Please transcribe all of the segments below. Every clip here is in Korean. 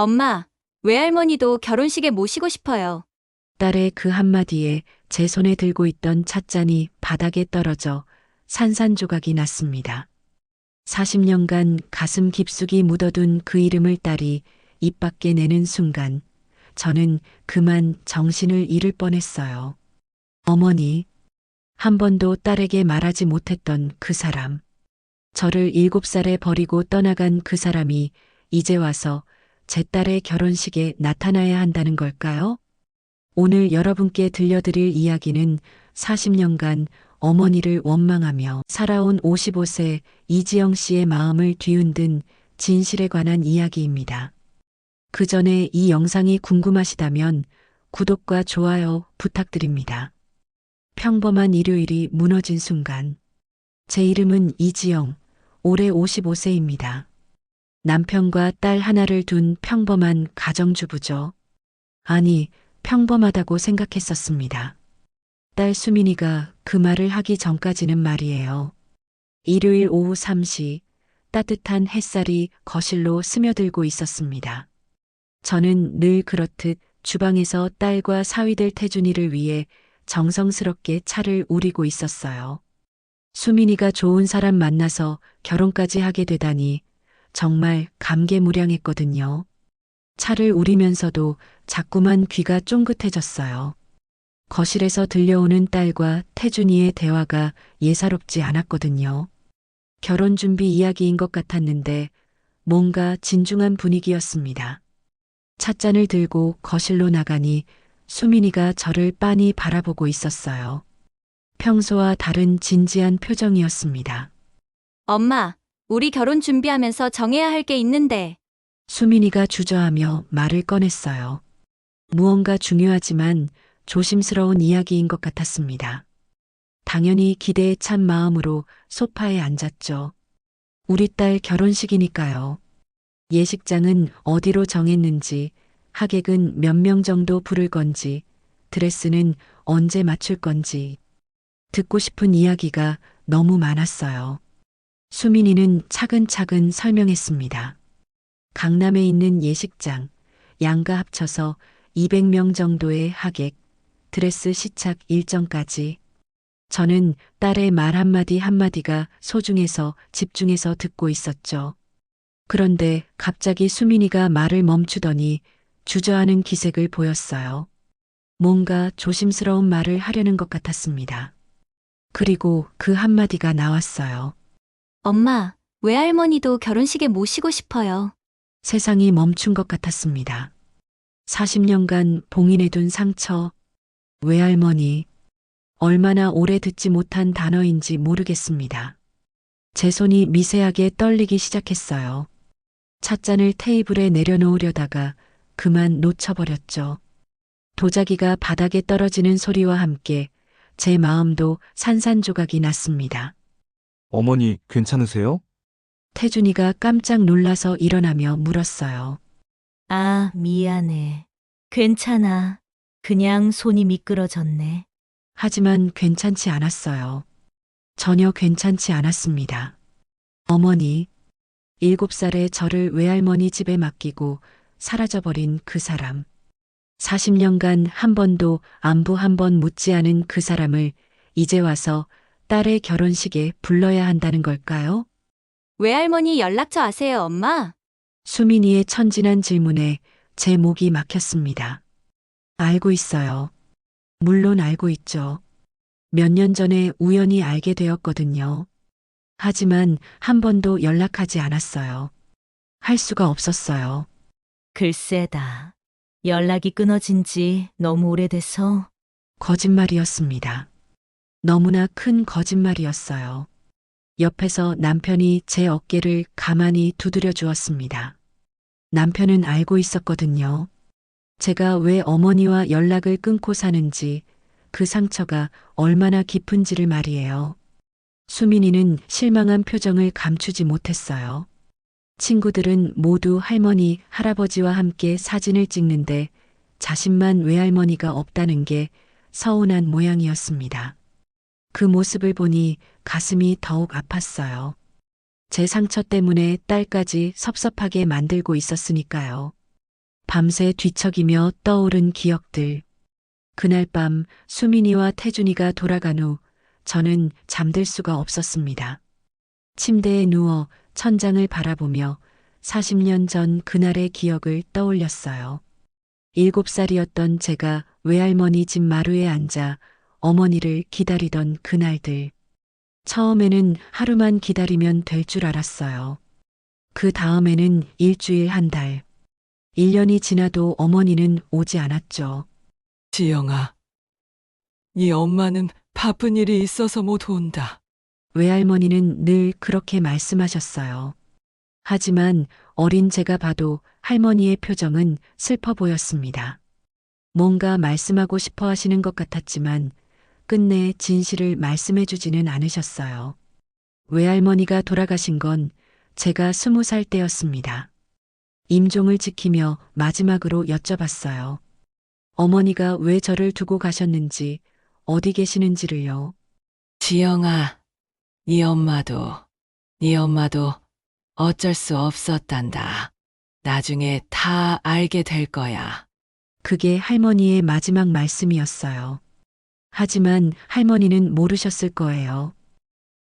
엄마, 외할머니도 결혼식에 모시고 싶어요. 딸의 그 한마디에 제 손에 들고 있던 찻잔이 바닥에 떨어져 산산조각이 났습니다. 40년간 가슴 깊숙이 묻어둔 그 이름을 딸이 입 밖에 내는 순간 저는 그만 정신을 잃을 뻔했어요. 어머니, 한 번도 딸에게 말하지 못했던 그 사람. 저를 7살에 버리고 떠나간 그 사람이 이제 와서 제 딸의 결혼식에 나타나야 한다는 걸까요? 오늘 여러분께 들려드릴 이야기는 40년간 어머니를 원망하며 살아온 55세 이지영 씨의 마음을 뒤흔든 진실에 관한 이야기입니다. 그 전에 이 영상이 궁금하시다면 구독과 좋아요 부탁드립니다. 평범한 일요일이 무너진 순간. 제 이름은 이지영, 올해 55세입니다. 남편과 딸 하나를 둔 평범한 가정주부죠. 아니, 평범하다고 생각했었습니다. 딸 수민이가 그 말을 하기 전까지는 말이에요. 일요일 오후 3시 따뜻한 햇살이 거실로 스며들고 있었습니다. 저는 늘 그렇듯 주방에서 딸과 사위들 태준이를 위해 정성스럽게 차를 우리고 있었어요. 수민이가 좋은 사람 만나서 결혼까지 하게 되다니 정말 감개무량했거든요. 차를 우리면서도 자꾸만 귀가 쫑긋해졌어요. 거실에서 들려오는 딸과 태준이의 대화가 예사롭지 않았거든요. 결혼 준비 이야기인 것 같았는데 뭔가 진중한 분위기였습니다. 찻잔을 들고 거실로 나가니 수민이가 저를 빤히 바라보고 있었어요. 평소와 다른 진지한 표정이었습니다. 엄마, 우리 결혼 준비하면서 정해야 할 게 있는데. 수민이가 주저하며 말을 꺼냈어요. 무언가 중요하지만 조심스러운 이야기인 것 같았습니다. 당연히 기대에 찬 마음으로 소파에 앉았죠. 우리 딸 결혼식이니까요. 예식장은 어디로 정했는지, 하객은 몇 명 정도 부를 건지, 드레스는 언제 맞출 건지. 듣고 싶은 이야기가 너무 많았어요. 수민이는 차근차근 설명했습니다. 강남에 있는 예식장, 양가 합쳐서 200명 정도의 하객, 드레스 시착 일정까지. 저는 딸의 말 한마디 한마디가 소중해서 집중해서 듣고 있었죠. 그런데 갑자기 수민이가 말을 멈추더니 주저하는 기색을 보였어요. 뭔가 조심스러운 말을 하려는 것 같았습니다. 그리고 그 한마디가 나왔어요. 엄마, 외할머니도 결혼식에 모시고 싶어요. 세상이 멈춘 것 같았습니다. 40년간 봉인해둔 상처, 외할머니, 얼마나 오래 듣지 못한 단어인지 모르겠습니다. 제 손이 미세하게 떨리기 시작했어요. 찻잔을 테이블에 내려놓으려다가 그만 놓쳐버렸죠. 도자기가 바닥에 떨어지는 소리와 함께 제 마음도 산산조각이 났습니다. 어머니, 괜찮으세요? 태준이가 깜짝 놀라서 일어나며 물었어요. 아, 미안해. 괜찮아. 그냥 손이 미끄러졌네. 하지만 괜찮지 않았어요. 전혀 괜찮지 않았습니다. 어머니, 7살에 저를 외할머니 집에 맡기고 사라져버린 그 사람. 40년간 한 번도 안부 한 번 묻지 않은 그 사람을 이제 와서 딸의 결혼식에 불러야 한다는 걸까요? 외할머니 연락처 아세요, 엄마? 수민이의 천진한 질문에 제 목이 막혔습니다. 알고 있어요. 물론 알고 있죠. 몇 년 전에 우연히 알게 되었거든요. 하지만 한 번도 연락하지 않았어요. 할 수가 없었어요. 글쎄다. 연락이 끊어진 지 너무 오래돼서 거짓말이었습니다. 너무나 큰 거짓말이었어요. 옆에서 남편이 제 어깨를 가만히 두드려 주었습니다. 남편은 알고 있었거든요. 제가 왜 어머니와 연락을 끊고 사는지, 그 상처가 얼마나 깊은지를 말이에요. 수민이는 실망한 표정을 감추지 못했어요. 친구들은 모두 할머니, 할아버지와 함께 사진을 찍는데 자신만 외할머니가 없다는 게 서운한 모양이었습니다. 그 모습을 보니 가슴이 더욱 아팠어요. 제 상처 때문에 딸까지 섭섭하게 만들고 있었으니까요. 밤새 뒤척이며 떠오른 기억들. 그날 밤 수민이와 태준이가 돌아간 후 저는 잠들 수가 없었습니다. 침대에 누워 천장을 바라보며 40년 전 그날의 기억을 떠올렸어요. 7살이었던 제가 외할머니 집 마루에 앉아 어머니를 기다리던 그날들. 처음에는 하루만 기다리면 될 줄 알았어요. 그 다음에는 일주일, 한 달. 1년이 지나도 어머니는 오지 않았죠. 지영아, 네 엄마는 바쁜 일이 있어서 못 온다. 외할머니는 늘 그렇게 말씀하셨어요. 하지만 어린 제가 봐도 할머니의 표정은 슬퍼 보였습니다. 뭔가 말씀하고 싶어 하시는 것 같았지만 끝내 진실을 말씀해 주지는 않으셨어요. 외할머니가 돌아가신 건 제가 20살 때였습니다. 임종을 지키며 마지막으로 여쭤봤어요. 어머니가 왜 저를 두고 가셨는지, 어디 계시는지를요. 지영아, 네 엄마도 어쩔 수 없었단다. 나중에 다 알게 될 거야. 그게 할머니의 마지막 말씀이었어요. 하지만 할머니는 모르셨을 거예요.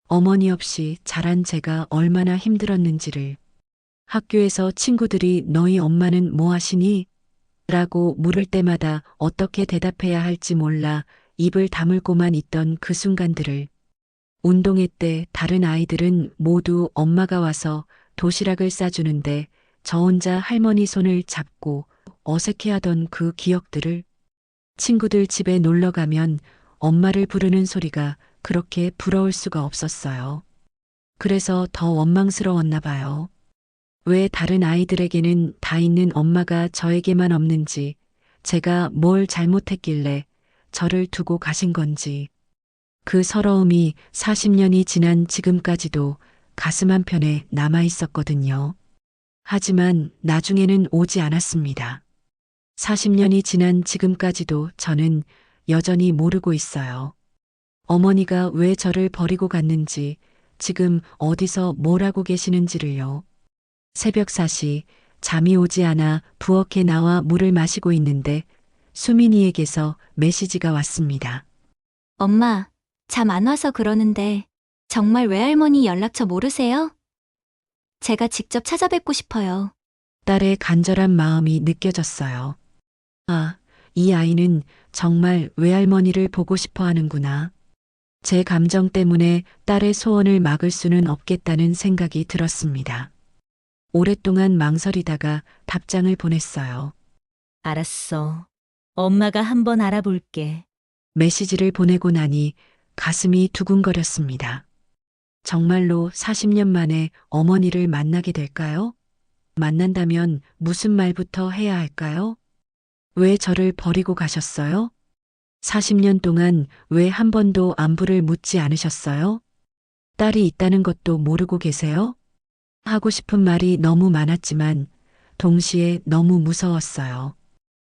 어머니 없이 자란 제가 얼마나 힘들었는지를. 학교에서 친구들이 너희 엄마는 뭐 하시니? 라고 물을 때마다 어떻게 대답해야 할지 몰라 입을 다물고만 있던 그 순간들을. 운동회 때 다른 아이들은 모두 엄마가 와서 도시락을 싸주는데 저 혼자 할머니 손을 잡고 어색해하던 그 기억들을. 친구들 집에 놀러 가면 엄마를 부르는 소리가 그렇게 부러울 수가 없었어요. 그래서 더 원망스러웠나 봐요. 왜 다른 아이들에게는 다 있는 엄마가 저에게만 없는지, 제가 뭘 잘못했길래 저를 두고 가신 건지. 그 서러움이 40년이 지난 지금까지도 가슴 한편에 남아 있었거든요. 하지만 나중에는 오지 않았습니다. 40년이 지난 지금까지도 저는 여전히 모르고 있어요. 어머니가 왜 저를 버리고 갔는지, 지금 어디서 뭘 하고 계시는지를요. 새벽 4시 잠이 오지 않아 부엌에 나와 물을 마시고 있는데 수민이에게서 메시지가 왔습니다. 엄마, 잠 안 와서 그러는데 정말 외할머니 연락처 모르세요? 제가 직접 찾아뵙고 싶어요. 딸의 간절한 마음이 느껴졌어요. 아, 이 아이는 정말 외할머니를 보고 싶어 하는구나. 제 감정 때문에 딸의 소원을 막을 수는 없겠다는 생각이 들었습니다. 오랫동안 망설이다가 답장을 보냈어요. 알았어. 엄마가 한번 알아볼게. 메시지를 보내고 나니 가슴이 두근거렸습니다. 정말로 40년 만에 어머니를 만나게 될까요? 만난다면 무슨 말부터 해야 할까요? 왜 저를 버리고 가셨어요? 40년 동안 왜 한 번도 안부를 묻지 않으셨어요? 딸이 있다는 것도 모르고 계세요? 하고 싶은 말이 너무 많았지만 동시에 너무 무서웠어요.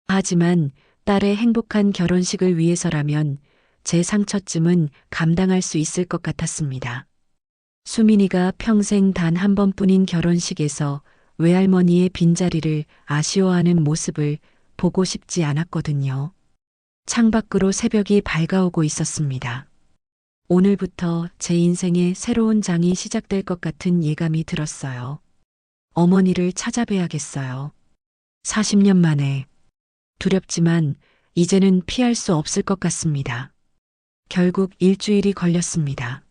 하지만 딸의 행복한 결혼식을 위해서라면 제 상처쯤은 감당할 수 있을 것 같았습니다. 수민이가 평생 단 한 번뿐인 결혼식에서 외할머니의 빈자리를 아쉬워하는 모습을 보고 싶지 않았거든요. 창밖으로 새벽이 밝아오고 있었습니다. 오늘부터 제 인생의 새로운 장이 시작될 것 같은 예감이 들었어요. 어머니를 찾아뵈야겠어요. 40년 만에. 두렵지만 이제는 피할 수 없을 것 같습니다. 결국 일주일이 걸렸습니다.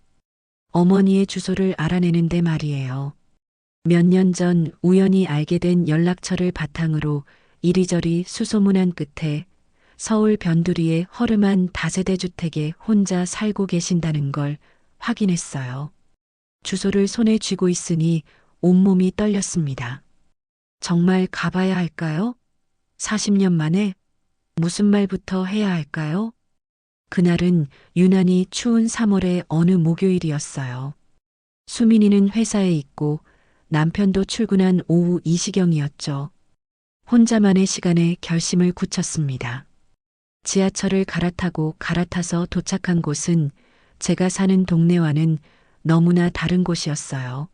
어머니의 주소를 알아내는데 말이에요. 몇 년 전 우연히 알게 된 연락처를 바탕으로 이리저리 수소문한 끝에 서울 변두리의 허름한 다세대 주택에 혼자 살고 계신다는 걸 확인했어요. 주소를 손에 쥐고 있으니 온몸이 떨렸습니다. 정말 가봐야 할까요? 40년 만에 무슨 말부터 해야 할까요? 그날은 유난히 추운 3월의 어느 목요일이었어요. 수민이는 회사에 있고 남편도 출근한 오후 이 시경이었죠. 혼자만의 시간에 결심을 굳혔습니다. 지하철을 갈아타서 도착한 곳은 제가 사는 동네와는 너무나 다른 곳이었어요.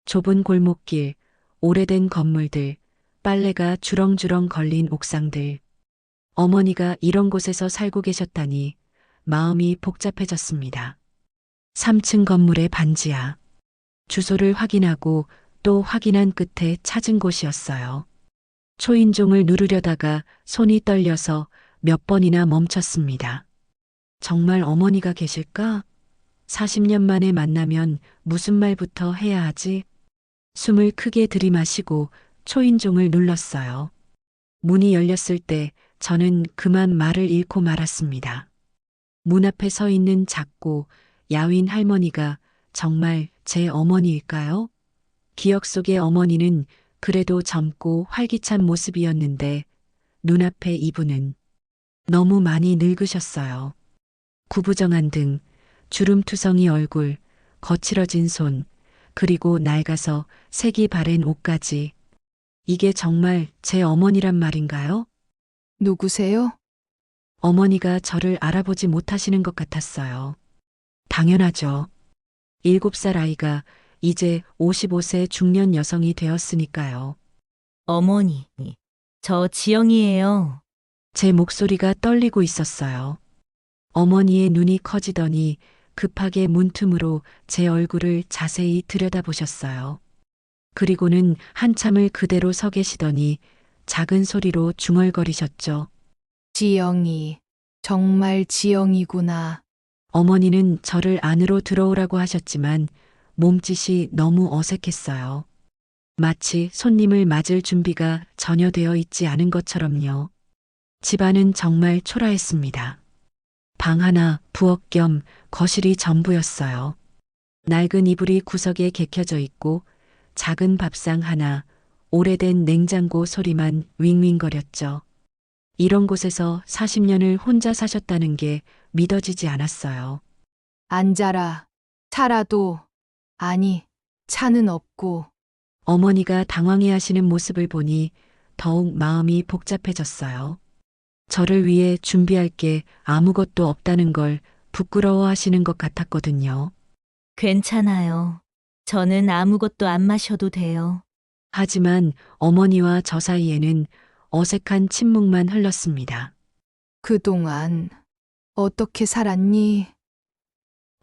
좁은 골목길, 오래된 건물들, 빨래가 주렁주렁 걸린 옥상들. 어머니가 이런 곳에서 살고 계셨다니 마음이 복잡해졌습니다. 3층 건물의 반지하. 주소를 확인하고 또 확인한 끝에 찾은 곳이었어요. 초인종을 누르려다가 손이 떨려서 몇 번이나 멈췄습니다. 정말 어머니가 계실까? 40년 만에 만나면 무슨 말부터 해야 하지? 숨을 크게 들이마시고 초인종을 눌렀어요. 문이 열렸을 때 저는 그만 말을 잃고 말았습니다. 문 앞에 서 있는 작고 야윈 할머니가 정말 제 어머니일까요? 기억 속의 어머니는 그래도 젊고 활기찬 모습이었는데 눈앞에 이분은 너무 많이 늙으셨어요. 구부정한 등, 주름투성이 얼굴, 거칠어진 손, 그리고 낡아서 색이 바랜 옷까지. 이게 정말 제 어머니란 말인가요? 누구세요? 어머니가 저를 알아보지 못하시는 것 같았어요. 당연하죠. 7살 아이가 이제 55세 중년 여성이 되었으니까요. 어머니, 저 지영이에요. 제 목소리가 떨리고 있었어요. 어머니의 눈이 커지더니 급하게 문틈으로 제 얼굴을 자세히 들여다보셨어요. 그리고는 한참을 그대로 서 계시더니 작은 소리로 중얼거리셨죠. 지영이, 정말 지영이구나. 어머니는 저를 안으로 들어오라고 하셨지만 몸짓이 너무 어색했어요. 마치 손님을 맞을 준비가 전혀 되어 있지 않은 것처럼요. 집안은 정말 초라했습니다. 방 하나, 부엌 겸 거실이 전부였어요. 낡은 이불이 구석에 개켜져 있고 작은 밥상 하나, 오래된 냉장고 소리만 윙윙거렸죠. 이런 곳에서 40년을 혼자 사셨다는 게 믿어지지 않았어요. 앉아라. 차라도, 아니, 차는 없고. 어머니가 당황해 하시는 모습을 보니 더욱 마음이 복잡해졌어요. 저를 위해 준비할 게 아무것도 없다는 걸 부끄러워 하시는 것 같았거든요. 괜찮아요. 저는 아무것도 안 마셔도 돼요. 하지만 어머니와 저 사이에는 어색한 침묵만 흘렀습니다. 그동안 어떻게 살았니?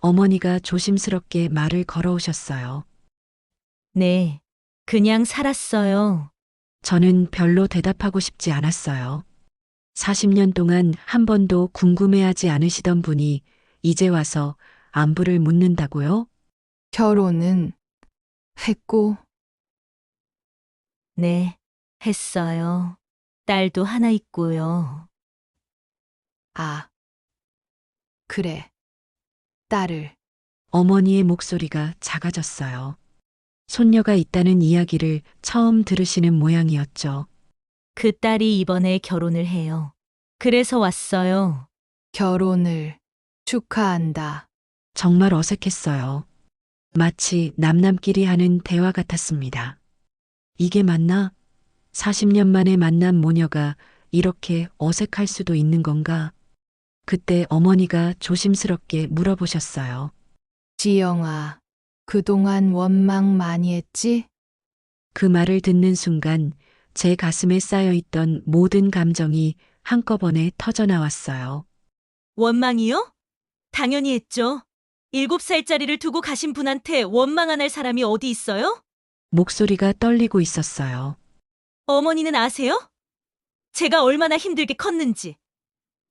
어머니가 조심스럽게 말을 걸어오셨어요. 네, 그냥 살았어요. 저는 별로 대답하고 싶지 않았어요. 40년 동안 한 번도 궁금해하지 않으시던 분이 이제 와서 안부를 묻는다고요? 결혼은 했고, 네, 했어요. 딸도 하나 있고요. 아, 그래. 딸을. 어머니의 목소리가 작아졌어요. 손녀가 있다는 이야기를 처음 들으시는 모양이었죠. 그 딸이 이번에 결혼을 해요. 그래서 왔어요. 결혼을 축하한다. 정말 어색했어요. 마치 남남끼리 하는 대화 같았습니다. 이게 맞나? 40년 만에 만난 모녀가 이렇게 어색할 수도 있는 건가? 그때 어머니가 조심스럽게 물어보셨어요. 지영아, 그동안 원망 많이 했지? 그 말을 듣는 순간 제 가슴에 쌓여있던 모든 감정이 한꺼번에 터져나왔어요. 원망이요? 당연히 했죠. 7살짜리를 두고 가신 분한테 원망 안 할 사람이 어디 있어요? 목소리가 떨리고 있었어요. 어머니는 아세요? 제가 얼마나 힘들게 컸는지.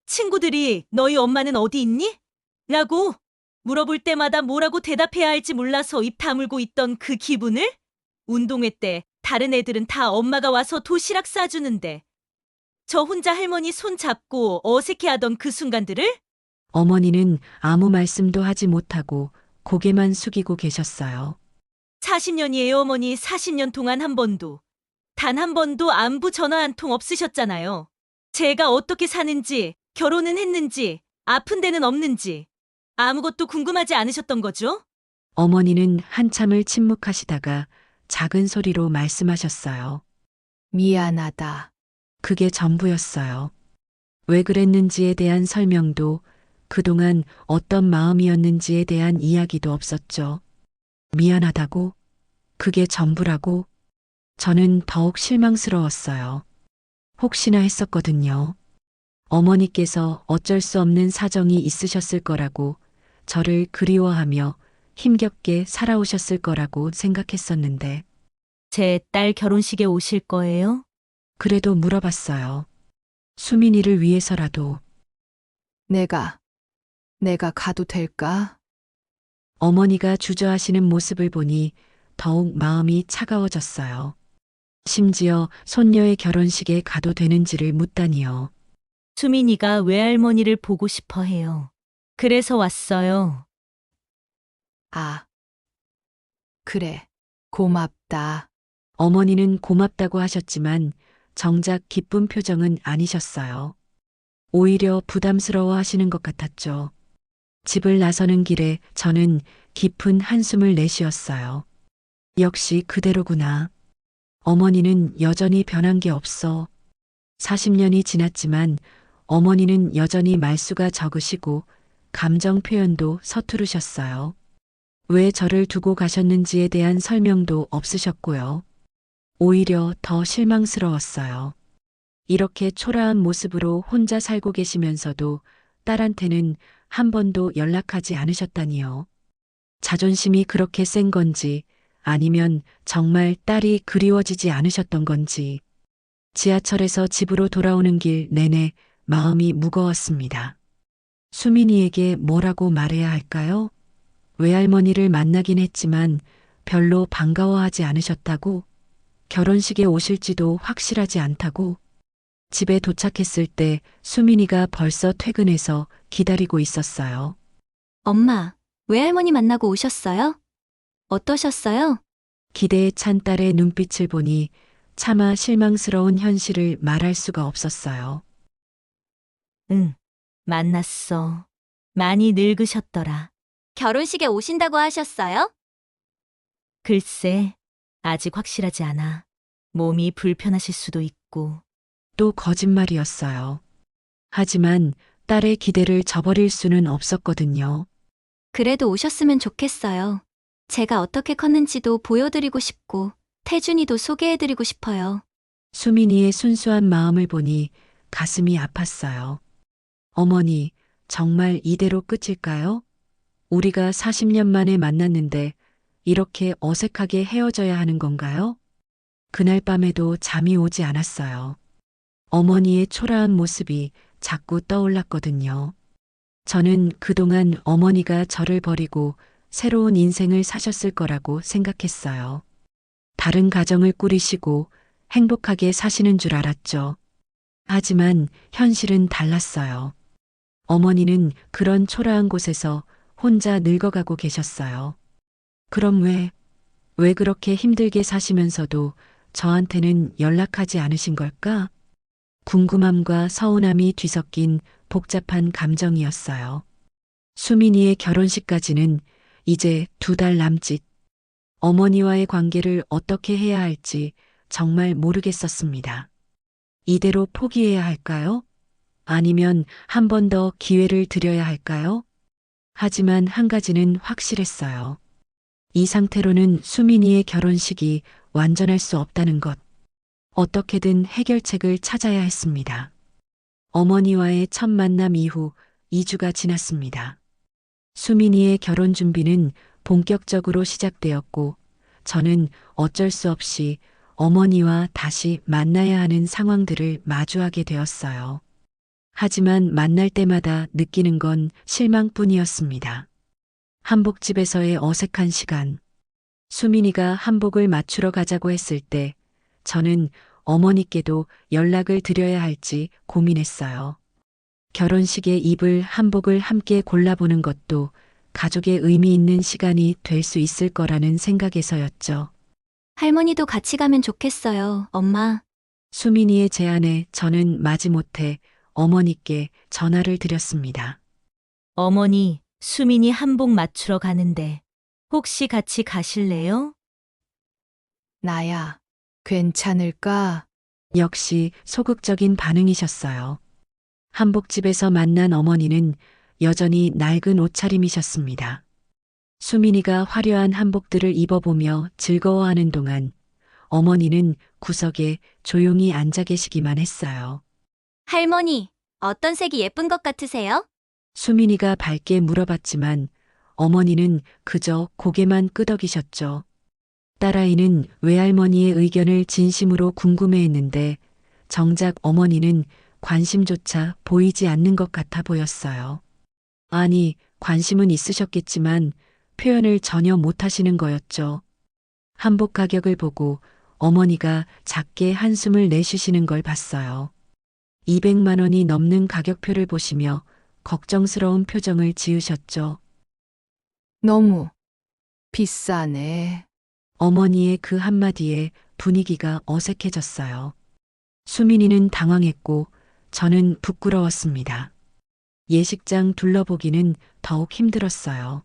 친구들이 너희 엄마는 어디 있니? 라고 물어볼 때마다 뭐라고 대답해야 할지 몰라서 입 다물고 있던 그 기분을? 운동회 때 다른 애들은 다 엄마가 와서 도시락 싸주는데 저 혼자 할머니 손 잡고 어색해하던 그 순간들을? 어머니는 아무 말씀도 하지 못하고 고개만 숙이고 계셨어요. 40년이에요, 어머니. 40년 동안 한 번도. 단 한 번도 안부 전화 한 통 없으셨잖아요. 제가 어떻게 사는지, 결혼은 했는지, 아픈 데는 없는지 아무것도 궁금하지 않으셨던 거죠? 어머니는 한참을 침묵하시다가 작은 소리로 말씀하셨어요. 미안하다. 그게 전부였어요. 왜 그랬는지에 대한 설명도 그동안 어떤 마음이었는지에 대한 이야기도 없었죠. 미안하다고? 그게 전부라고? 저는 더욱 실망스러웠어요. 혹시나 했었거든요. 어머니께서 어쩔 수 없는 사정이 있으셨을 거라고, 저를 그리워하며 힘겹게 살아오셨을 거라고 생각했었는데, 제 딸 결혼식에 오실 거예요? 그래도 물어봤어요. 수민이를 위해서라도. 내가 가도 될까? 어머니가 주저하시는 모습을 보니 더욱 마음이 차가워졌어요. 심지어 손녀의 결혼식에 가도 되는지를 묻다니요. 수민이가 외할머니를 보고 싶어 해요. 그래서 왔어요. 아, 그래. 고맙다. 어머니는 고맙다고 하셨지만 정작 기쁜 표정은 아니셨어요. 오히려 부담스러워 하시는 것 같았죠. 집을 나서는 길에 저는 깊은 한숨을 내쉬었어요. 역시 그대로구나. 어머니는 여전히 변한 게 없어. 40년이 지났지만 어머니는 여전히 말수가 적으시고 감정 표현도 서투르셨어요. 왜 저를 두고 가셨는지에 대한 설명도 없으셨고요. 오히려 더 실망스러웠어요. 이렇게 초라한 모습으로 혼자 살고 계시면서도 딸한테는 한 번도 연락하지 않으셨다니요. 자존심이 그렇게 센 건지 아니면 정말 딸이 그리워지지 않으셨던 건지 지하철에서 집으로 돌아오는 길 내내 마음이 무거웠습니다. 수민이에게 뭐라고 말해야 할까요? 외할머니를 만나긴 했지만 별로 반가워하지 않으셨다고, 결혼식에 오실지도 확실하지 않다고, 집에 도착했을 때 수민이가 벌써 퇴근해서 기다리고 있었어요. 엄마, 외할머니 만나고 오셨어요? 어떠셨어요? 기대에 찬 딸의 눈빛을 보니 차마 실망스러운 현실을 말할 수가 없었어요. 응, 만났어. 많이 늙으셨더라. 결혼식에 오신다고 하셨어요? 글쎄, 아직 확실하지 않아. 몸이 불편하실 수도 있고. 또 거짓말이었어요. 하지만 딸의 기대를 저버릴 수는 없었거든요. 그래도 오셨으면 좋겠어요. 제가 어떻게 컸는지도 보여드리고 싶고, 태준이도 소개해드리고 싶어요. 수민이의 순수한 마음을 보니 가슴이 아팠어요. 어머니, 정말 이대로 끝일까요? 우리가 40년 만에 만났는데 이렇게 어색하게 헤어져야 하는 건가요? 그날 밤에도 잠이 오지 않았어요. 어머니의 초라한 모습이 자꾸 떠올랐거든요. 저는 그동안 어머니가 저를 버리고 새로운 인생을 사셨을 거라고 생각했어요. 다른 가정을 꾸리시고 행복하게 사시는 줄 알았죠. 하지만 현실은 달랐어요. 어머니는 그런 초라한 곳에서 혼자 늙어가고 계셨어요. 그럼 왜 그렇게 힘들게 사시면서도 저한테는 연락하지 않으신 걸까? 궁금함과 서운함이 뒤섞인 복잡한 감정이었어요. 수민이의 결혼식까지는 이제 2달 남짓. 어머니와의 관계를 어떻게 해야 할지 정말 모르겠었습니다. 이대로 포기해야 할까요? 아니면 한 번 더 기회를 드려야 할까요? 하지만 한 가지는 확실했어요. 이 상태로는 수민이의 결혼식이 완전할 수 없다는 것. 어떻게든 해결책을 찾아야 했습니다. 어머니와의 첫 만남 이후 2주가 지났습니다. 수민이의 결혼 준비는 본격적으로 시작되었고, 저는 어쩔 수 없이 어머니와 다시 만나야 하는 상황들을 마주하게 되었어요. 하지만 만날 때마다 느끼는 건 실망뿐이었습니다. 한복집에서의 어색한 시간. 수민이가 한복을 맞추러 가자고 했을 때 저는 어머니께도 연락을 드려야 할지 고민했어요. 결혼식에 입을 한복을 함께 골라보는 것도 가족의 의미 있는 시간이 될 수 있을 거라는 생각에서였죠. 할머니도 같이 가면 좋겠어요, 엄마. 수민이의 제안에 저는 마지못해 어머니께 전화를 드렸습니다. 어머니, 수민이 한복 맞추러 가는데 혹시 같이 가실래요? 나야, 괜찮을까? 역시 소극적인 반응이셨어요. 한복집에서 만난 어머니는 여전히 낡은 옷차림이셨습니다. 수민이가 화려한 한복들을 입어보며 즐거워하는 동안 어머니는 구석에 조용히 앉아 계시기만 했어요. 할머니, 어떤 색이 예쁜 것 같으세요? 수민이가 밝게 물어봤지만 어머니는 그저 고개만 끄덕이셨죠. 딸아이는 외할머니의 의견을 진심으로 궁금해했는데 정작 어머니는 관심조차 보이지 않는 것 같아 보였어요. 아니, 관심은 있으셨겠지만 표현을 전혀 못하시는 거였죠. 한복 가격을 보고 어머니가 작게 한숨을 내쉬시는 걸 봤어요. 200만 원이 넘는 가격표를 보시며 걱정스러운 표정을 지으셨죠. 너무 비싸네. 어머니의 그 한마디에 분위기가 어색해졌어요. 수민이는 당황했고 저는 부끄러웠습니다. 예식장 둘러보기는 더욱 힘들었어요.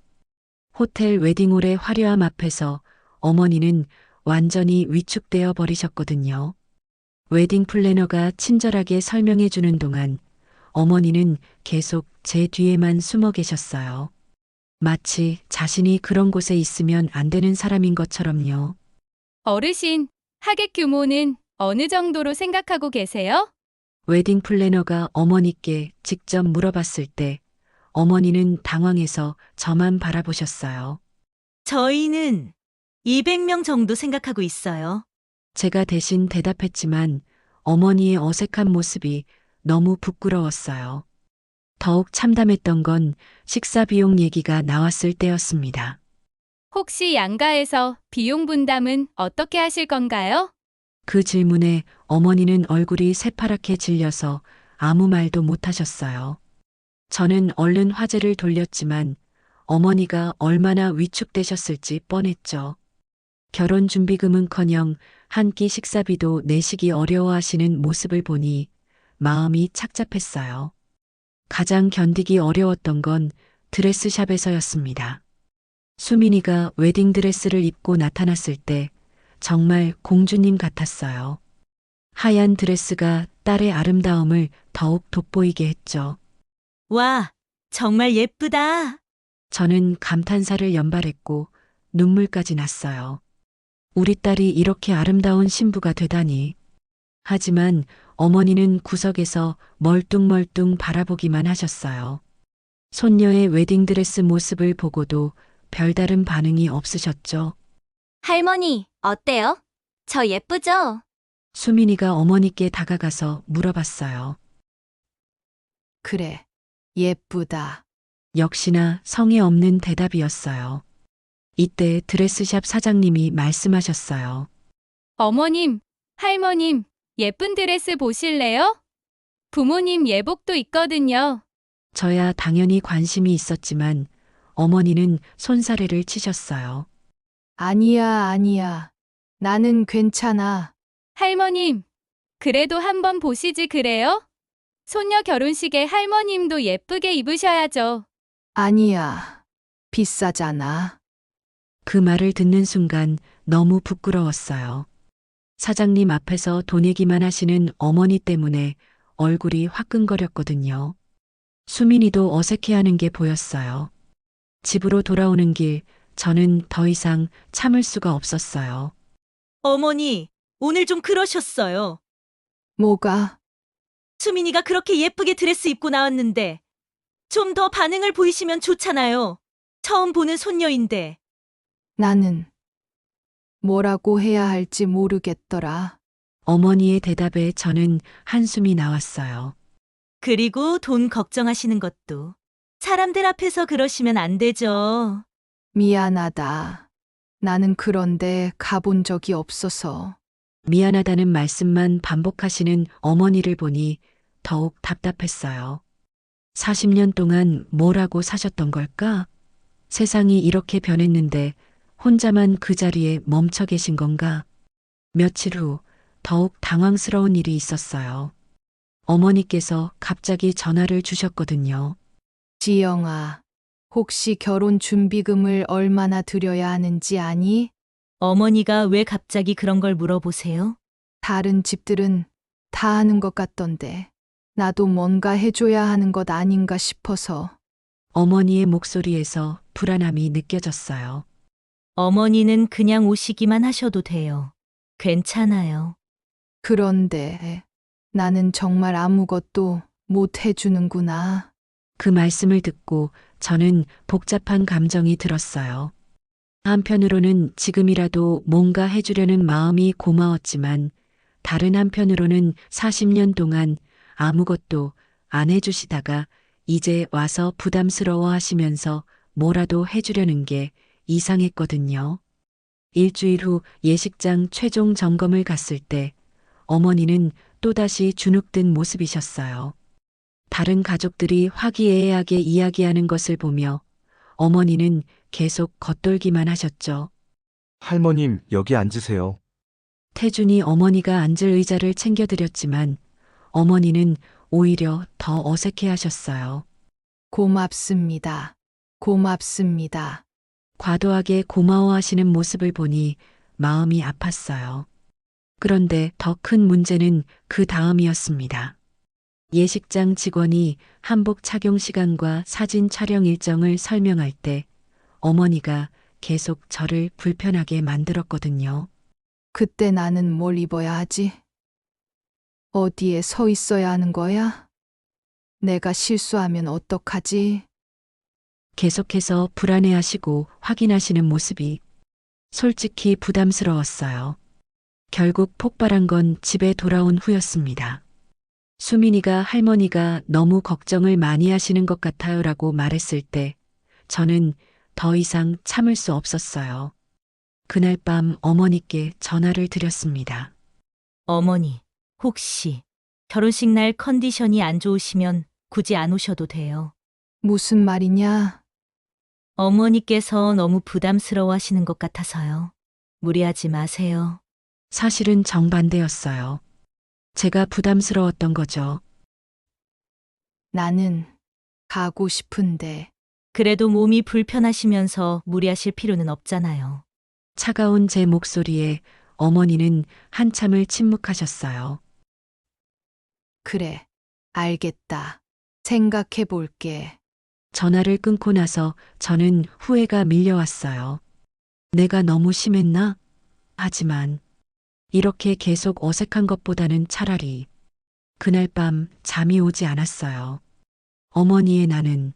호텔 웨딩홀의 화려함 앞에서 어머니는 완전히 위축되어 버리셨거든요. 웨딩 플래너가 친절하게 설명해 주는 동안 어머니는 계속 제 뒤에만 숨어 계셨어요. 마치 자신이 그런 곳에 있으면 안 되는 사람인 것처럼요. 어르신, 하객 규모는 어느 정도로 생각하고 계세요? 웨딩 플래너가 어머니께 직접 물어봤을 때 어머니는 당황해서 저만 바라보셨어요. 저희는 200명 정도 생각하고 있어요. 제가 대신 대답했지만 어머니의 어색한 모습이 너무 부끄러웠어요. 더욱 참담했던 건 식사 비용 얘기가 나왔을 때였습니다. 혹시 양가에서 비용 분담은 어떻게 하실 건가요? 그 질문에 어머니는 얼굴이 새파랗게 질려서 아무 말도 못하셨어요. 저는 얼른 화제를 돌렸지만 어머니가 얼마나 위축되셨을지 뻔했죠. 결혼 준비금은커녕 한 끼 식사비도 내시기 어려워하시는 모습을 보니 마음이 착잡했어요. 가장 견디기 어려웠던 건 드레스샵에서였습니다. 수민이가 웨딩드레스를 입고 나타났을 때 정말 공주님 같았어요. 하얀 드레스가 딸의 아름다움을 더욱 돋보이게 했죠. 와, 정말 예쁘다. 저는 감탄사를 연발했고 눈물까지 났어요. 우리 딸이 이렇게 아름다운 신부가 되다니. 하지만 어머니는 구석에서 멀뚱멀뚱 바라보기만 하셨어요. 손녀의 웨딩드레스 모습을 보고도 별다른 반응이 없으셨죠. 할머니, 어때요? 저 예쁘죠? 수민이가 어머니께 다가가서 물어봤어요. 그래, 예쁘다. 역시나 성의 없는 대답이었어요. 이때 드레스샵 사장님이 말씀하셨어요. 어머님, 할머님, 예쁜 드레스 보실래요? 부모님 예복도 있거든요. 저야 당연히 관심이 있었지만 어머니는 손사래를 치셨어요. 아니야. 나는 괜찮아. 할머님, 그래도 한번 보시지 그래요? 손녀 결혼식에 할머님도 예쁘게 입으셔야죠. 아니야. 비싸잖아. 그 말을 듣는 순간 너무 부끄러웠어요. 사장님 앞에서 돈 얘기만 하시는 어머니 때문에 얼굴이 화끈거렸거든요. 수민이도 어색해하는 게 보였어요. 집으로 돌아오는 길 저는 더 이상 참을 수가 없었어요. 어머니, 오늘 좀 그러셨어요. 뭐가? 수민이가 그렇게 예쁘게 드레스 입고 나왔는데 좀 더 반응을 보이시면 좋잖아요. 처음 보는 손녀인데. 나는 뭐라고 해야 할지 모르겠더라. 어머니의 대답에 저는 한숨이 나왔어요. 그리고 돈 걱정하시는 것도. 사람들 앞에서 그러시면 안 되죠. 미안하다. 나는 그런데 가본 적이 없어서. 미안하다는 말씀만 반복하시는 어머니를 보니 더욱 답답했어요. 40년 동안 뭐라고 사셨던 걸까? 세상이 이렇게 변했는데 혼자만 그 자리에 멈춰 계신 건가? 며칠 후 더욱 당황스러운 일이 있었어요. 어머니께서 갑자기 전화를 주셨거든요. 지영아, 혹시 결혼 준비금을 얼마나 들여야 하는지 아니? 어머니가 왜 갑자기 그런 걸 물어보세요? 다른 집들은 다 하는 것 같던데. 나도 뭔가 해줘야 하는 것 아닌가 싶어서. 어머니의 목소리에서 불안함이 느껴졌어요. 어머니는 그냥 오시기만 하셔도 돼요. 괜찮아요. 그런데 나는 정말 아무것도 못 해주는구나. 그 말씀을 듣고 저는 복잡한 감정이 들었어요. 한편으로는 지금이라도 뭔가 해주려는 마음이 고마웠지만 다른 한편으로는 40년 동안 아무것도 안 해주시다가 이제 와서 부담스러워 하시면서 뭐라도 해주려는 게 이상했거든요. 일주일 후 예식장 최종 점검을 갔을 때 어머니는 또다시 주눅든 모습이셨어요. 다른 가족들이 화기애애하게 이야기하는 것을 보며 어머니는 계속 겉돌기만 하셨죠. 할머님, 여기 앉으세요. 태준이 어머니가 앉을 의자를 챙겨드렸지만 어머니는 오히려 더 어색해 하셨어요. 고맙습니다. 고맙습니다. 과도하게 고마워하시는 모습을 보니 마음이 아팠어요. 그런데 더 큰 문제는 그 다음이었습니다. 예식장 직원이 한복 착용 시간과 사진 촬영 일정을 설명할 때 어머니가 계속 저를 불편하게 만들었거든요. 그때 나는 뭘 입어야 하지? 어디에 서 있어야 하는 거야? 내가 실수하면 어떡하지? 계속해서 불안해하시고 확인하시는 모습이 솔직히 부담스러웠어요. 결국 폭발한 건 집에 돌아온 후였습니다. 수민이가 할머니가 너무 걱정을 많이 하시는 것 같아요라고 말했을 때 저는 더 이상 참을 수 없었어요. 그날 밤 어머니께 전화를 드렸습니다. 어머니, 혹시 결혼식 날 컨디션이 안 좋으시면 굳이 안 오셔도 돼요. 무슨 말이냐? 어머니께서 너무 부담스러워 하시는 것 같아서요. 무리하지 마세요. 사실은 정반대였어요. 제가 부담스러웠던 거죠. 나는 가고 싶은데 그래도 몸이 불편하시면서 무리하실 필요는 없잖아요. 차가운 제 목소리에 어머니는 한참을 침묵하셨어요. 그래, 알겠다. 생각해 볼게. 전화를 끊고 나서 저는 후회가 밀려왔어요. 내가 너무 심했나? 하지만 이렇게 계속 어색한 것보다는 차라리 그날 밤 잠이 오지 않았어요. 어머니의 나는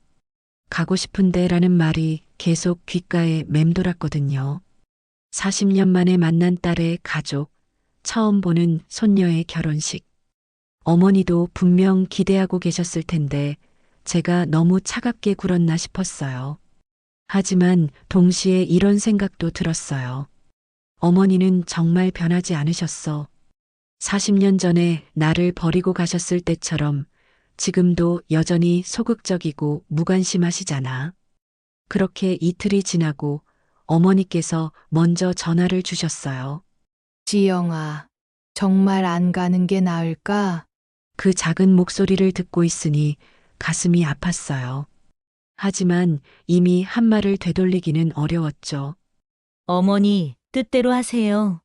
가고 싶은데 라는 말이 계속 귓가에 맴돌았거든요. 40년 만에 만난 딸의 가족, 처음 보는 손녀의 결혼식. 어머니도 분명 기대하고 계셨을 텐데 제가 너무 차갑게 굴었나 싶었어요. 하지만 동시에 이런 생각도 들었어요. 어머니는 정말 변하지 않으셨어. 40년 전에 나를 버리고 가셨을 때처럼 지금도 여전히 소극적이고 무관심하시잖아. 그렇게 이틀이 지나고 어머니께서 먼저 전화를 주셨어요. 지영아, 정말 안 가는 게 나을까? 그 작은 목소리를 듣고 있으니 가슴이 아팠어요. 하지만 이미 한 말을 되돌리기는 어려웠죠. 어머니, 뜻대로 하세요.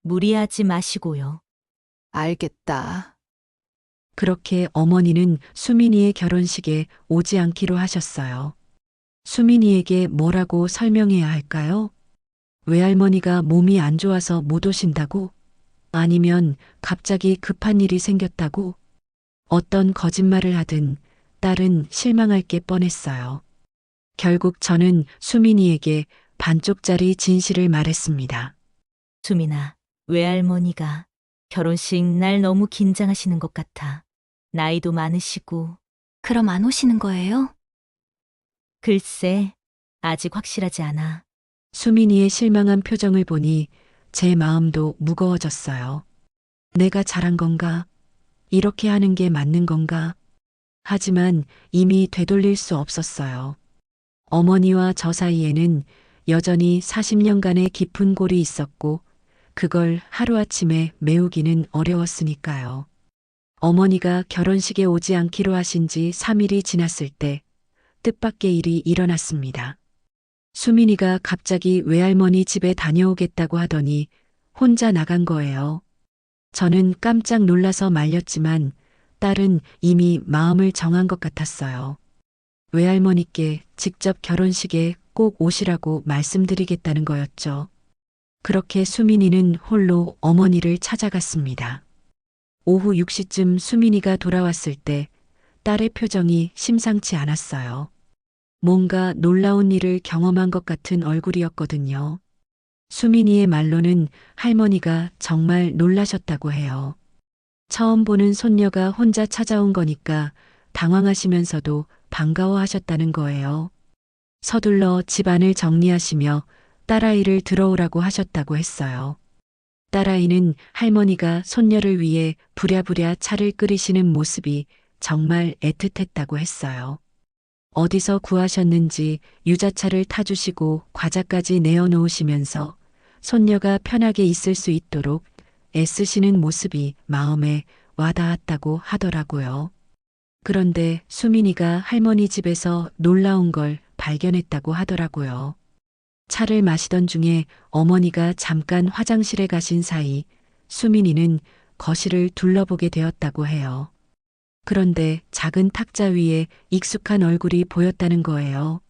무리하지 마시고요. 알겠다. 그렇게 어머니는 수민이의 결혼식에 오지 않기로 하셨어요. 수민이에게 뭐라고 설명해야 할까요? 외할머니가 몸이 안 좋아서 못 오신다고? 아니면 갑자기 급한 일이 생겼다고? 어떤 거짓말을 하든 딸은 실망할 게 뻔했어요. 결국 저는 수민이에게 반쪽짜리 진실을 말했습니다. 수민아, 외할머니가 결혼식 날 너무 긴장하시는 것 같아. 나이도 많으시고. 그럼 안 오시는 거예요? 글쎄, 아직 확실하지 않아. 수민이의 실망한 표정을 보니 제 마음도 무거워졌어요. 내가 잘한 건가? 이렇게 하는 게 맞는 건가? 하지만 이미 되돌릴 수 없었어요. 어머니와 저 사이에는 여전히 40년간의 깊은 골이 있었고 그걸 하루아침에 메우기는 어려웠으니까요. 어머니가 결혼식에 오지 않기로 하신 지 3일이 지났을 때 뜻밖의 일이 일어났습니다. 수민이가 갑자기 외할머니 집에 다녀오겠다고 하더니 혼자 나간 거예요. 저는 깜짝 놀라서 말렸지만 딸은 이미 마음을 정한 것 같았어요. 외할머니께 직접 결혼식에 꼭 오시라고 말씀드리겠다는 거였죠. 그렇게 수민이는 홀로 어머니를 찾아갔습니다. 오후 6시쯤 수민이가 돌아왔을 때 딸의 표정이 심상치 않았어요. 뭔가 놀라운 일을 경험한 것 같은 얼굴이었거든요. 수민이의 말로는 할머니가 정말 놀라셨다고 해요. 처음 보는 손녀가 혼자 찾아온 거니까 당황하시면서도 반가워하셨다는 거예요. 서둘러 집안을 정리하시며 딸아이를 들어오라고 하셨다고 했어요. 딸아이는 할머니가 손녀를 위해 부랴부랴 차를 끓이시는 모습이 정말 애틋했다고 했어요. 어디서 구하셨는지 유자차를 타주시고 과자까지 내어놓으시면서 손녀가 편하게 있을 수 있도록 애쓰시는 모습이 마음에 와닿았다고 하더라고요. 그런데 수민이가 할머니 집에서 놀라운 걸 발견했다고 하더라고요. 차를 마시던 중에 어머니가 잠깐 화장실에 가신 사이 수민이는 거실을 둘러보게 되었다고 해요. 그런데 작은 탁자 위에 익숙한 얼굴이 보였다는 거예요.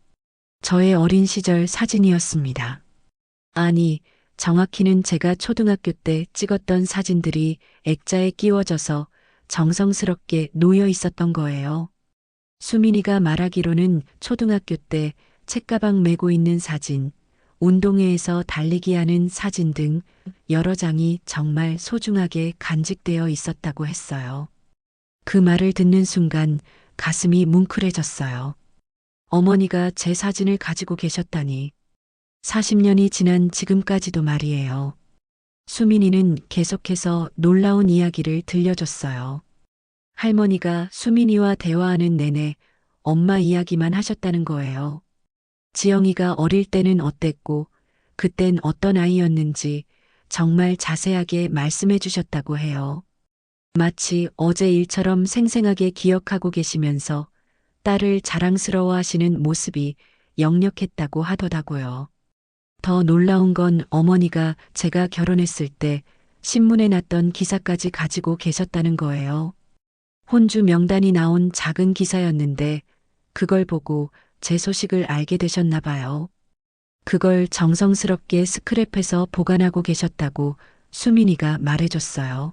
저의 어린 시절 사진이었습니다. 아니, 정확히는 제가 초등학교 때 찍었던 사진들이 액자에 끼워져서 정성스럽게 놓여 있었던 거예요. 수민이가 말하기로는 초등학교 때 책가방 메고 있는 사진, 운동회에서 달리기 하는 사진 등 여러 장이 정말 소중하게 간직되어 있었다고 했어요. 그 말을 듣는 순간 가슴이 뭉클해졌어요. 어머니가 제 사진을 가지고 계셨다니. 40년이 지난 지금까지도 말이에요. 수민이는 계속해서 놀라운 이야기를 들려줬어요. 할머니가 수민이와 대화하는 내내 엄마 이야기만 하셨다는 거예요. 지영이가 어릴 때는 어땠고 그땐 어떤 아이였는지 정말 자세하게 말씀해 주셨다고 해요. 마치 어제 일처럼 생생하게 기억하고 계시면서 딸을 자랑스러워 하시는 모습이 역력했다고 하더라고요. 더 놀라운 건 어머니가 제가 결혼했을 때 신문에 났던 기사까지 가지고 계셨다는 거예요. 혼주 명단이 나온 작은 기사였는데 그걸 보고 제 소식을 알게 되셨나 봐요. 그걸 정성스럽게 스크랩해서 보관하고 계셨다고 수민이가 말해줬어요.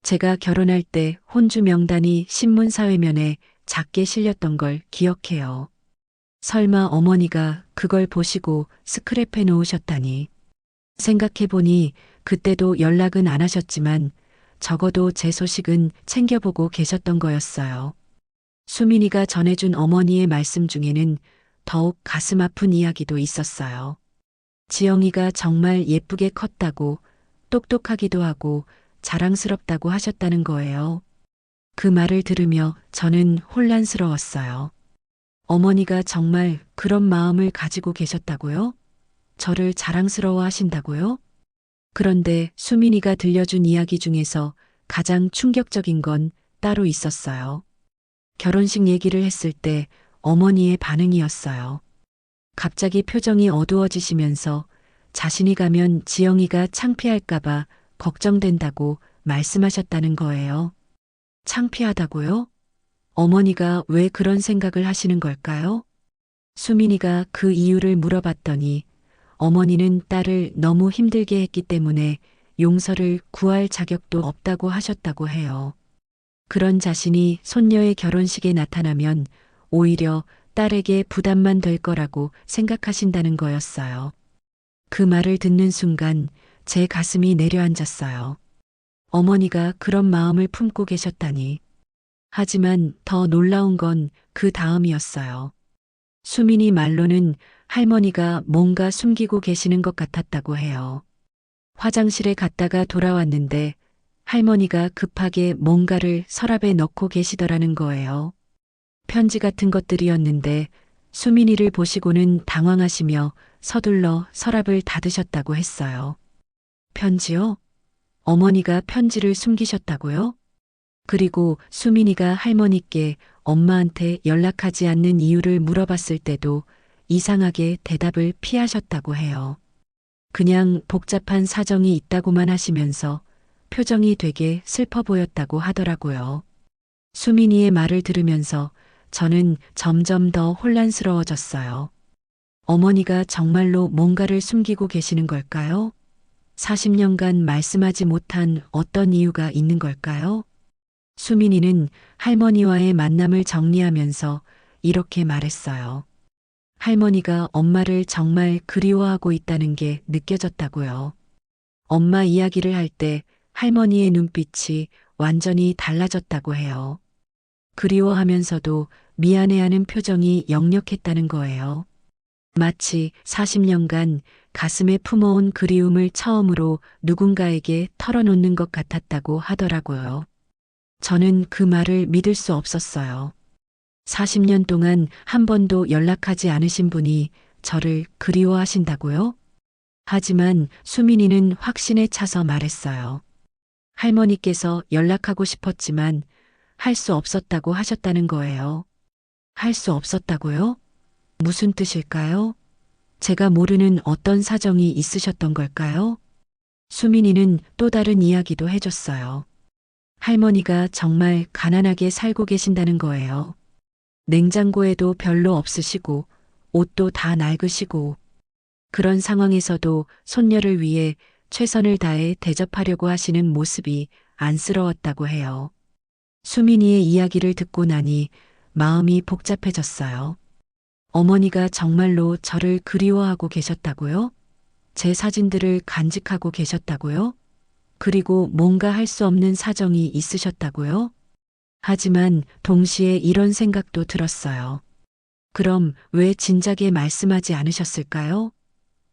제가 결혼할 때 혼주 명단이 신문 사회면에 작게 실렸던 걸 기억해요. 설마 어머니가 그걸 보시고 스크랩해 놓으셨다니. 생각해보니 그때도 연락은 안 하셨지만 적어도 제 소식은 챙겨보고 계셨던 거였어요. 수민이가 전해준 어머니의 말씀 중에는 더욱 가슴 아픈 이야기도 있었어요. 지영이가 정말 예쁘게 컸다고, 똑똑하기도 하고 자랑스럽다고 하셨다는 거예요. 그 말을 들으며 저는 혼란스러웠어요. 어머니가 정말 그런 마음을 가지고 계셨다고요? 저를 자랑스러워 하신다고요? 그런데 수민이가 들려준 이야기 중에서 가장 충격적인 건 따로 있었어요. 결혼식 얘기를 했을 때 어머니의 반응이었어요. 갑자기 표정이 어두워지시면서 자신이 가면 지영이가 창피할까봐 걱정된다고 말씀하셨다는 거예요. 창피하다고요? 어머니가 왜 그런 생각을 하시는 걸까요? 수민이가 그 이유를 물어봤더니 어머니는 딸을 너무 힘들게 했기 때문에 용서를 구할 자격도 없다고 하셨다고 해요. 그런 자신이 손녀의 결혼식에 나타나면 오히려 딸에게 부담만 될 거라고 생각하신다는 거였어요. 그 말을 듣는 순간 제 가슴이 내려앉았어요. 어머니가 그런 마음을 품고 계셨다니. 하지만 더 놀라운 건 그 다음이었어요. 수민이 말로는 할머니가 뭔가 숨기고 계시는 것 같았다고 해요. 화장실에 갔다가 돌아왔는데 할머니가 급하게 뭔가를 서랍에 넣고 계시더라는 거예요. 편지 같은 것들이었는데 수민이를 보시고는 당황하시며 서둘러 서랍을 닫으셨다고 했어요. 편지요? 어머니가 편지를 숨기셨다고요? 그리고 수민이가 할머니께 엄마한테 연락하지 않는 이유를 물어봤을 때도 이상하게 대답을 피하셨다고 해요. 그냥 복잡한 사정이 있다고만 하시면서 표정이 되게 슬퍼 보였다고 하더라고요. 수민이의 말을 들으면서 저는 점점 더 혼란스러워졌어요. 어머니가 정말로 뭔가를 숨기고 계시는 걸까요? 40년간 말씀하지 못한 어떤 이유가 있는 걸까요? 수민이는 할머니와의 만남을 정리하면서 이렇게 말했어요. 할머니가 엄마를 정말 그리워하고 있다는 게 느껴졌다고요. 엄마 이야기를 할 때 할머니의 눈빛이 완전히 달라졌다고 해요. 그리워하면서도 미안해하는 표정이 역력했다는 거예요. 마치 40년간 가슴에 품어온 그리움을 처음으로 누군가에게 털어놓는 것 같았다고 하더라고요. 저는 그 말을 믿을 수 없었어요. 40년 동안 한 번도 연락하지 않으신 분이 저를 그리워하신다고요? 하지만 수민이는 확신에 차서 말했어요. 할머니께서 연락하고 싶었지만 할 수 없었다고 하셨다는 거예요. 할 수 없었다고요? 무슨 뜻일까요? 제가 모르는 어떤 사정이 있으셨던 걸까요? 수민이는 또 다른 이야기도 해줬어요. 할머니가 정말 가난하게 살고 계신다는 거예요. 냉장고에도 별로 없으시고 옷도 다 낡으시고 그런 상황에서도 손녀를 위해 최선을 다해 대접하려고 하시는 모습이 안쓰러웠다고 해요. 수민이의 이야기를 듣고 나니 마음이 복잡해졌어요. 어머니가 정말로 저를 그리워하고 계셨다고요? 제 사진들을 간직하고 계셨다고요? 그리고 뭔가 할 수 없는 사정이 있으셨다고요? 하지만 동시에 이런 생각도 들었어요. 그럼 왜 진작에 말씀하지 않으셨을까요?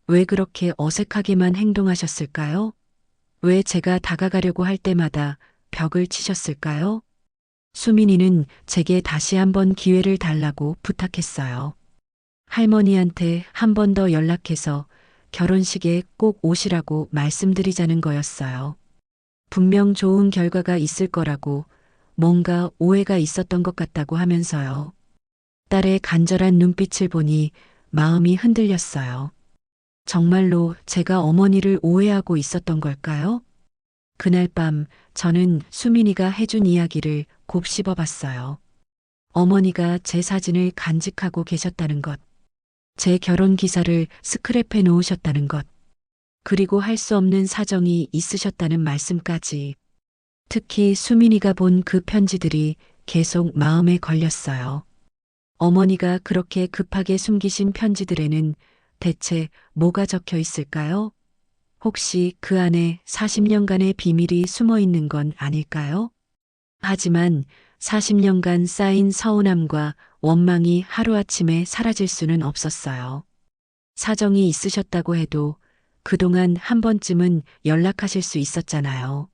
왜 그렇게 어색하게만 행동하셨을까요? 왜 제가 다가가려고 할 때마다 벽을 치셨을까요? 수민이는 제게 다시 한번 기회를 달라고 부탁했어요. 할머니한테 한 번 더 연락해서 결혼식에 꼭 오시라고 말씀드리자는 거였어요. 분명 좋은 결과가 있을 거라고 뭔가 오해가 있었던 것 같다고 하면서요. 딸의 간절한 눈빛을 보니 마음이 흔들렸어요. 정말로 제가 어머니를 오해하고 있었던 걸까요? 그날 밤 저는 수민이가 해준 이야기를 곱씹어 봤어요. 어머니가 제 사진을 간직하고 계셨다는 것, 제 결혼 기사를 스크랩해 놓으셨다는 것, 그리고 할 수 없는 사정이 있으셨다는 말씀까지. 특히 수민이가 본 그 편지들이 계속 마음에 걸렸어요. 어머니가 그렇게 급하게 숨기신 편지들에는 대체 뭐가 적혀 있을까요? 혹시 그 안에 40년간의 비밀이 숨어 있는 건 아닐까요? 하지만 40년간 쌓인 서운함과 원망이 하루아침에 사라질 수는 없었어요. 사정이 있으셨다고 해도 그동안 한 번쯤은 연락하실 수 있었잖아요.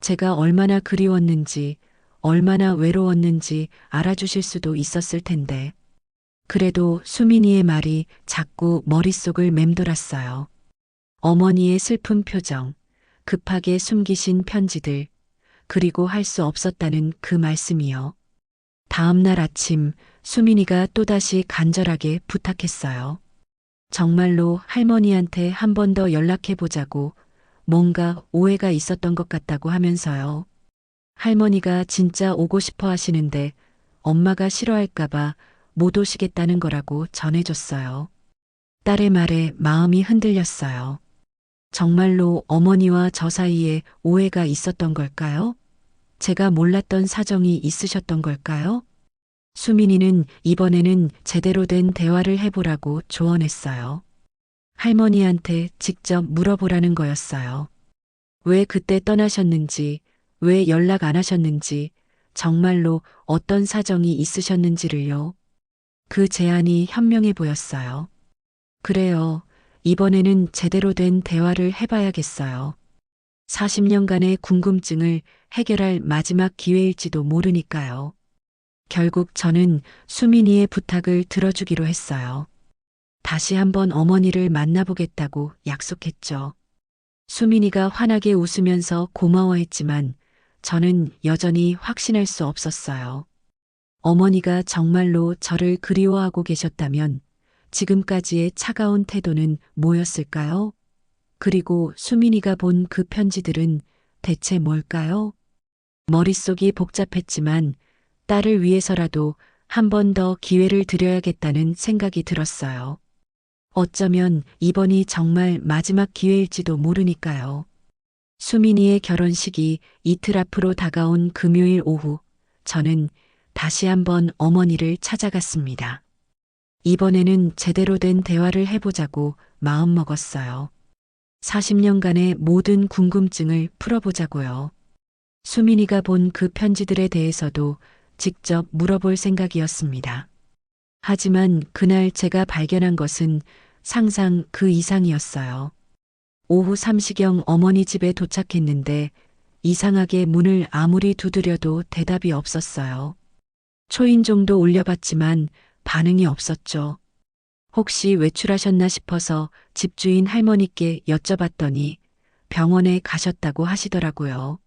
제가 얼마나 그리웠는지, 얼마나 외로웠는지 알아주실 수도 있었을 텐데. 그래도 수민이의 말이 자꾸 머릿속을 맴돌았어요. 어머니의 슬픈 표정, 급하게 숨기신 편지들, 그리고 할 수 없었다는 그 말씀이요. 다음 날 아침 수민이가 또다시 간절하게 부탁했어요. 정말로 할머니한테 한 번 더 연락해 보자고 뭔가 오해가 있었던 것 같다고 하면서요. 할머니가 진짜 오고 싶어 하시는데 엄마가 싫어할까봐 못 오시겠다는 거라고 전해줬어요. 딸의 말에 마음이 흔들렸어요. 정말로 어머니와 저 사이에 오해가 있었던 걸까요? 제가 몰랐던 사정이 있으셨던 걸까요? 수민이는 이번에는 제대로 된 대화를 해보라고 조언했어요. 할머니한테 직접 물어보라는 거였어요. 왜 그때 떠나셨는지, 왜 연락 안 하셨는지, 정말로 어떤 사정이 있으셨는지를요. 그 제안이 현명해 보였어요. 그래요. 이번에는 제대로 된 대화를 해봐야겠어요. 40년간의 궁금증을 해결할 마지막 기회일지도 모르니까요. 결국 저는 수민이의 부탁을 들어주기로 했어요. 다시 한번 어머니를 만나보겠다고 약속했죠. 수민이가 환하게 웃으면서 고마워했지만 저는 여전히 확신할 수 없었어요. 어머니가 정말로 저를 그리워하고 계셨다면 지금까지의 차가운 태도는 뭐였을까요? 그리고 수민이가 본 그 편지들은 대체 뭘까요? 머릿속이 복잡했지만 딸을 위해서라도 한 번 더 기회를 드려야겠다는 생각이 들었어요. 어쩌면 이번이 정말 마지막 기회일지도 모르니까요. 수민이의 결혼식이 이틀 앞으로 다가온 금요일 오후, 저는 다시 한번 어머니를 찾아갔습니다. 이번에는 제대로 된 대화를 해보자고 마음먹었어요. 40년간의 모든 궁금증을 풀어보자고요. 수민이가 본 그 편지들에 대해서도 직접 물어볼 생각이었습니다. 하지만 그날 제가 발견한 것은 상상 그 이상이었어요. 오후 3시경 어머니 집에 도착했는데 이상하게 문을 아무리 두드려도 대답이 없었어요. 초인종도 올려봤지만 반응이 없었죠. 혹시 외출하셨나 싶어서 집주인 할머니께 여쭤봤더니 병원에 가셨다고 하시더라고요.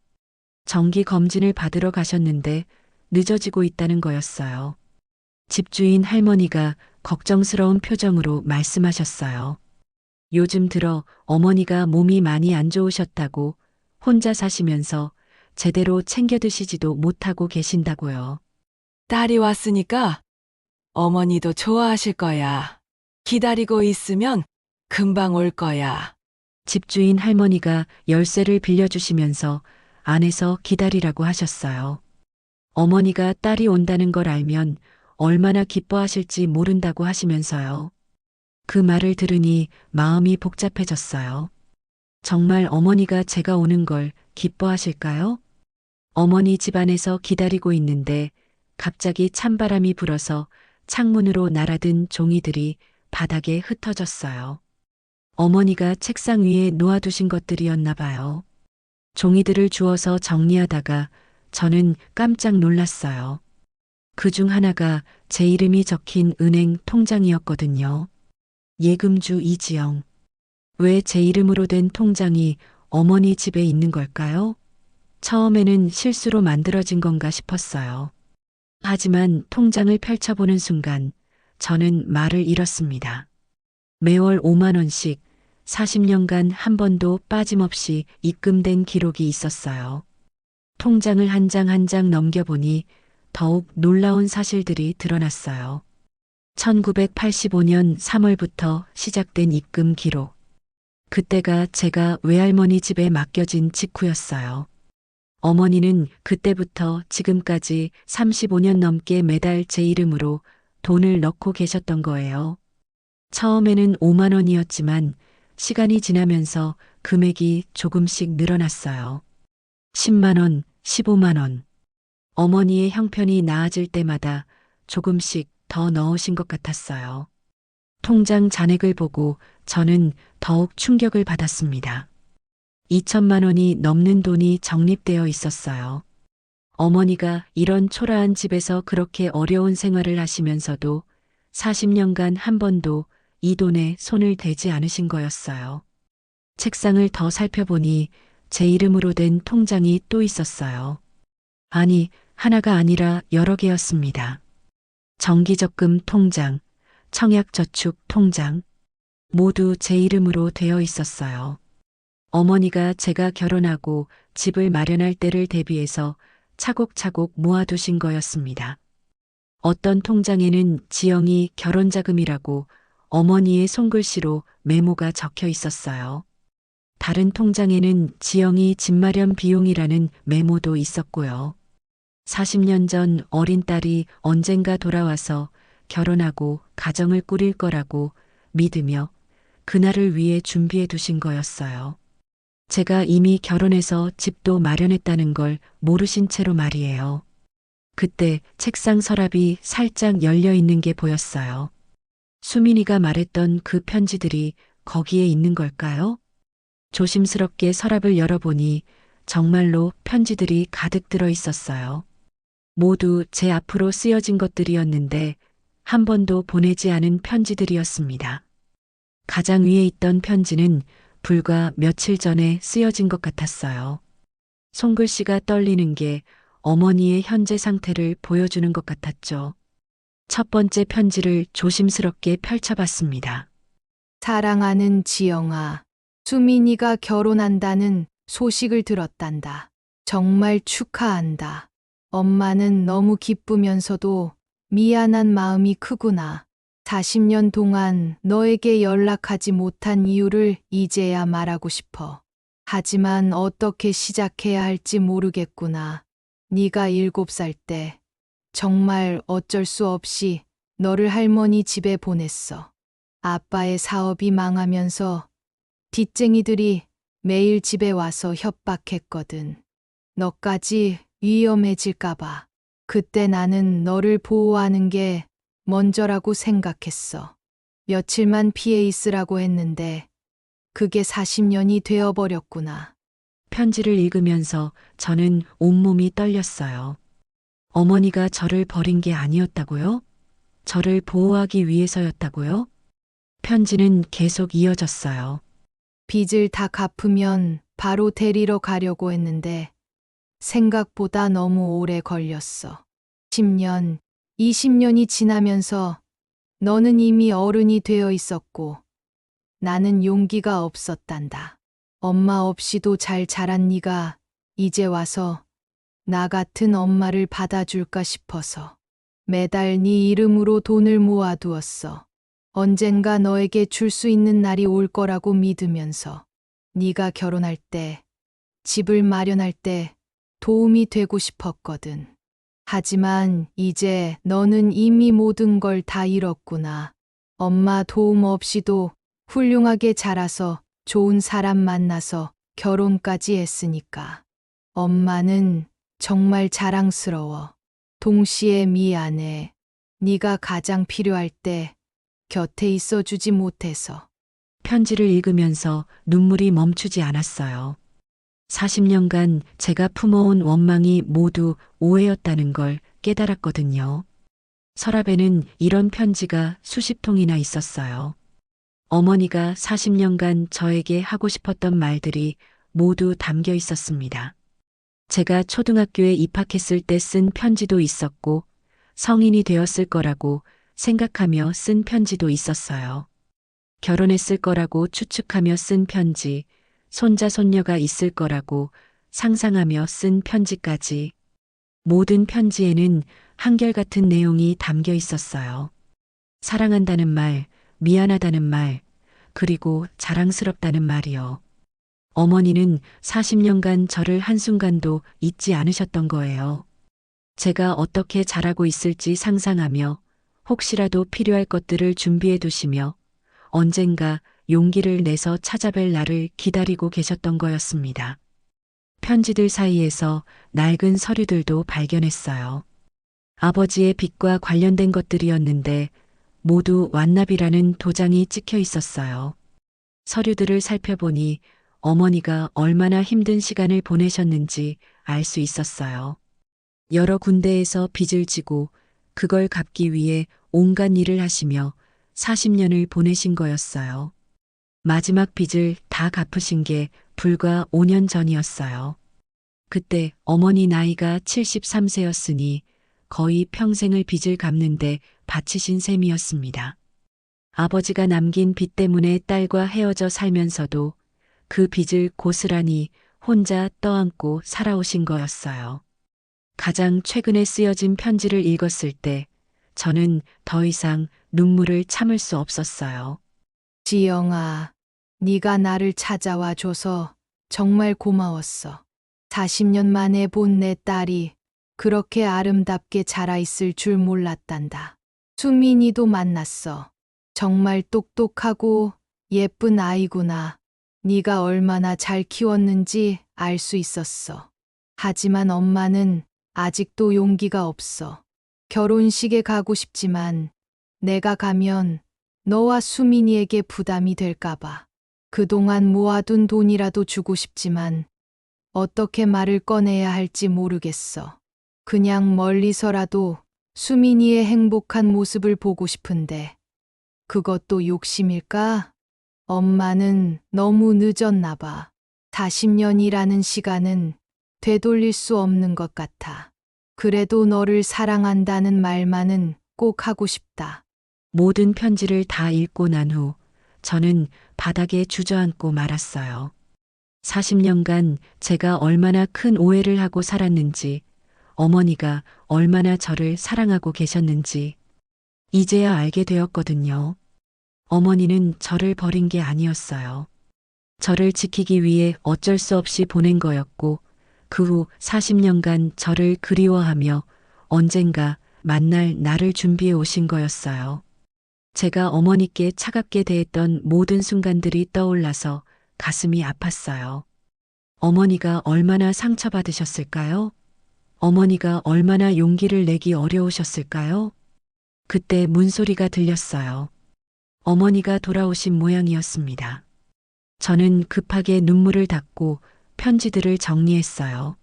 정기 검진을 받으러 가셨는데 늦어지고 있다는 거였어요. 집주인 할머니가 걱정스러운 표정으로 말씀하셨어요. 요즘 들어 어머니가 몸이 많이 안 좋으셨다고 혼자 사시면서 제대로 챙겨 드시지도 못하고 계신다고요. 딸이 왔으니까 어머니도 좋아하실 거야. 기다리고 있으면 금방 올 거야. 집주인 할머니가 열쇠를 빌려주시면서 안에서 기다리라고 하셨어요. 어머니가 딸이 온다는 걸 알면 얼마나 기뻐하실지 모른다고 하시면서요. 그 말을 들으니 마음이 복잡해졌어요. 정말 어머니가 제가 오는 걸 기뻐하실까요? 어머니 집안에서 기다리고 있는데 갑자기 찬바람이 불어서 창문으로 날아든 종이들이 바닥에 흩어졌어요. 어머니가 책상 위에 놓아두신 것들이었나 봐요. 종이들을 주워서 정리하다가 저는 깜짝 놀랐어요. 그중 하나가 제 이름이 적힌 은행 통장이었거든요. 예금주 이지영. 왜 제 이름으로 된 통장이 어머니 집에 있는 걸까요? 처음에는 실수로 만들어진 건가 싶었어요. 하지만 통장을 펼쳐보는 순간 저는 말을 잃었습니다. 매월 5만 원씩 40년간 한 번도 빠짐없이 입금된 기록이 있었어요. 통장을 한 장 한 장 넘겨보니 더욱 놀라운 사실들이 드러났어요. 1985년 3월부터 시작된 입금 기록. 그때가 제가 외할머니 집에 맡겨진 직후였어요. 어머니는 그때부터 지금까지 35년 넘게 매달 제 이름으로 돈을 넣고 계셨던 거예요. 처음에는 5만 원이었지만 시간이 지나면서 금액이 조금씩 늘어났어요. 10만 원, 15만 원. 어머니의 형편이 나아질 때마다 조금씩 더 넣으신 것 같았어요. 통장 잔액을 보고 저는 더욱 충격을 받았습니다. 2천만 원이 넘는 돈이 적립되어 있었어요. 어머니가 이런 초라한 집에서 그렇게 어려운 생활을 하시면서도 40년간 한 번도 이 돈에 손을 대지 않으신 거였어요. 책상을 더 살펴보니 제 이름으로 된 통장이 또 있었어요. 아니, 하나가 아니라 여러 개였습니다. 정기적금 통장, 청약저축 통장, 모두 제 이름으로 되어 있었어요. 어머니가 제가 결혼하고 집을 마련할 때를 대비해서 차곡차곡 모아두신 거였습니다. 어떤 통장에는 지영이 결혼자금이라고 어머니의 손글씨로 메모가 적혀 있었어요. 다른 통장에는 지영이 집 마련 비용이라는 메모도 있었고요. 40년 전 어린 딸이 언젠가 돌아와서 결혼하고 가정을 꾸릴 거라고 믿으며 그날을 위해 준비해 두신 거였어요. 제가 이미 결혼해서 집도 마련했다는 걸 모르신 채로 말이에요. 그때 책상 서랍이 살짝 열려 있는 게 보였어요. 수민이가 말했던 그 편지들이 거기에 있는 걸까요? 조심스럽게 서랍을 열어보니 정말로 편지들이 가득 들어 있었어요. 모두 제 앞으로 쓰여진 것들이었는데 한 번도 보내지 않은 편지들이었습니다. 가장 위에 있던 편지는 불과 며칠 전에 쓰여진 것 같았어요. 손글씨가 떨리는 게 어머니의 현재 상태를 보여주는 것 같았죠. 첫 번째 편지를 조심스럽게 펼쳐봤습니다. 사랑하는 지영아, 수민이가 결혼한다는 소식을 들었단다. 정말 축하한다. 엄마는 너무 기쁘면서도 미안한 마음이 크구나. 40년 동안 너에게 연락하지 못한 이유를 이제야 말하고 싶어. 하지만 어떻게 시작해야 할지 모르겠구나. 네가 7살 때 정말 어쩔 수 없이 너를 할머니 집에 보냈어. 아빠의 사업이 망하면서 빚쟁이들이 매일 집에 와서 협박했거든. 너까지 위험해질까봐. 그때 나는 너를 보호하는 게 먼저라고 생각했어. 며칠만 피해 있으라고 했는데 그게 40년이 되어버렸구나. 편지를 읽으면서 저는 온몸이 떨렸어요. 어머니가 저를 버린 게 아니었다고요? 저를 보호하기 위해서였다고요? 편지는 계속 이어졌어요. 빚을 다 갚으면 바로 데리러 가려고 했는데 생각보다 너무 오래 걸렸어. 10년, 20년이 지나면서 너는 이미 어른이 되어 있었고 나는 용기가 없었단다. 엄마 없이도 잘 자란 네가 이제 와서 나 같은 엄마를 받아줄까 싶어서 매달 네 이름으로 돈을 모아두었어. 언젠가 너에게 줄 수 있는 날이 올 거라고 믿으면서 네가 결혼할 때, 집을 마련할 때 도움이 되고 싶었거든. 하지만 이제 너는 이미 모든 걸 다 잃었구나. 엄마 도움 없이도 훌륭하게 자라서 좋은 사람 만나서 결혼까지 했으니까. 엄마는 정말 자랑스러워. 동시에 미안해. 네가 가장 필요할 때 곁에 있어주지 못해서. 편지를 읽으면서 눈물이 멈추지 않았어요. 40년간 제가 품어온 원망이 모두 오해였다는 걸 깨달았거든요. 서랍에는 이런 편지가 수십 통이나 있었어요. 어머니가 40년간 저에게 하고 싶었던 말들이 모두 담겨 있었습니다. 제가 초등학교에 입학했을 때 쓴 편지도 있었고, 성인이 되었을 거라고 생각하며 쓴 편지도 있었어요. 결혼했을 거라고 추측하며 쓴 편지, 손자, 손녀가 있을 거라고 상상하며 쓴 편지까지. 모든 편지에는 한결같은 내용이 담겨 있었어요. 사랑한다는 말, 미안하다는 말, 그리고 자랑스럽다는 말이요. 어머니는 40년간 저를 한순간도 잊지 않으셨던 거예요. 제가 어떻게 자라고 있을지 상상하며 혹시라도 필요할 것들을 준비해 두시며 언젠가 용기를 내서 찾아뵐 날을 기다리고 계셨던 거였습니다. 편지들 사이에서 낡은 서류들도 발견했어요. 아버지의 빚과 관련된 것들이었는데 모두 완납이라는 도장이 찍혀 있었어요. 서류들을 살펴보니 어머니가 얼마나 힘든 시간을 보내셨는지 알 수 있었어요. 여러 군데에서 빚을 지고 그걸 갚기 위해 온갖 일을 하시며 40년을 보내신 거였어요. 마지막 빚을 다 갚으신 게 불과 5년 전이었어요. 그때 어머니 나이가 73세였으니 거의 평생을 빚을 갚는데 바치신 셈이었습니다. 아버지가 남긴 빚 때문에 딸과 헤어져 살면서도 그 빚을 고스란히 혼자 떠안고 살아오신 거였어요. 가장 최근에 쓰여진 편지를 읽었을 때 저는 더 이상 눈물을 참을 수 없었어요. 지영아, 네가 나를 찾아와 줘서 정말 고마웠어. 40년 만에 본 내 딸이 그렇게 아름답게 자라있을 줄 몰랐단다. 수민이도 만났어. 정말 똑똑하고 예쁜 아이구나. 네가 얼마나 잘 키웠는지 알 수 있었어. 하지만 엄마는 아직도 용기가 없어. 결혼식에 가고 싶지만 내가 가면 너와 수민이에게 부담이 될까봐. 그동안 모아둔 돈이라도 주고 싶지만 어떻게 말을 꺼내야 할지 모르겠어. 그냥 멀리서라도 수민이의 행복한 모습을 보고 싶은데 그것도 욕심일까? 엄마는 너무 늦었나 봐. 40년이라는 시간은 되돌릴 수 없는 것 같아. 그래도 너를 사랑한다는 말만은 꼭 하고 싶다. 모든 편지를 다 읽고 난 후 저는 바닥에 주저앉고 말았어요. 40년간 제가 얼마나 큰 오해를 하고 살았는지, 어머니가 얼마나 저를 사랑하고 계셨는지, 이제야 알게 되었거든요. 어머니는 저를 버린 게 아니었어요. 저를 지키기 위해 어쩔 수 없이 보낸 거였고, 그 후 40년간 저를 그리워하며 언젠가 만날 나를 준비해 오신 거였어요. 제가 어머니께 차갑게 대했던 모든 순간들이 떠올라서 가슴이 아팠어요. 어머니가 얼마나 상처받으셨을까요? 어머니가 얼마나 용기를 내기 어려우셨을까요? 그때 문소리가 들렸어요. 어머니가 돌아오신 모양이었습니다. 저는 급하게 눈물을 닦고 편지들을 정리했어요.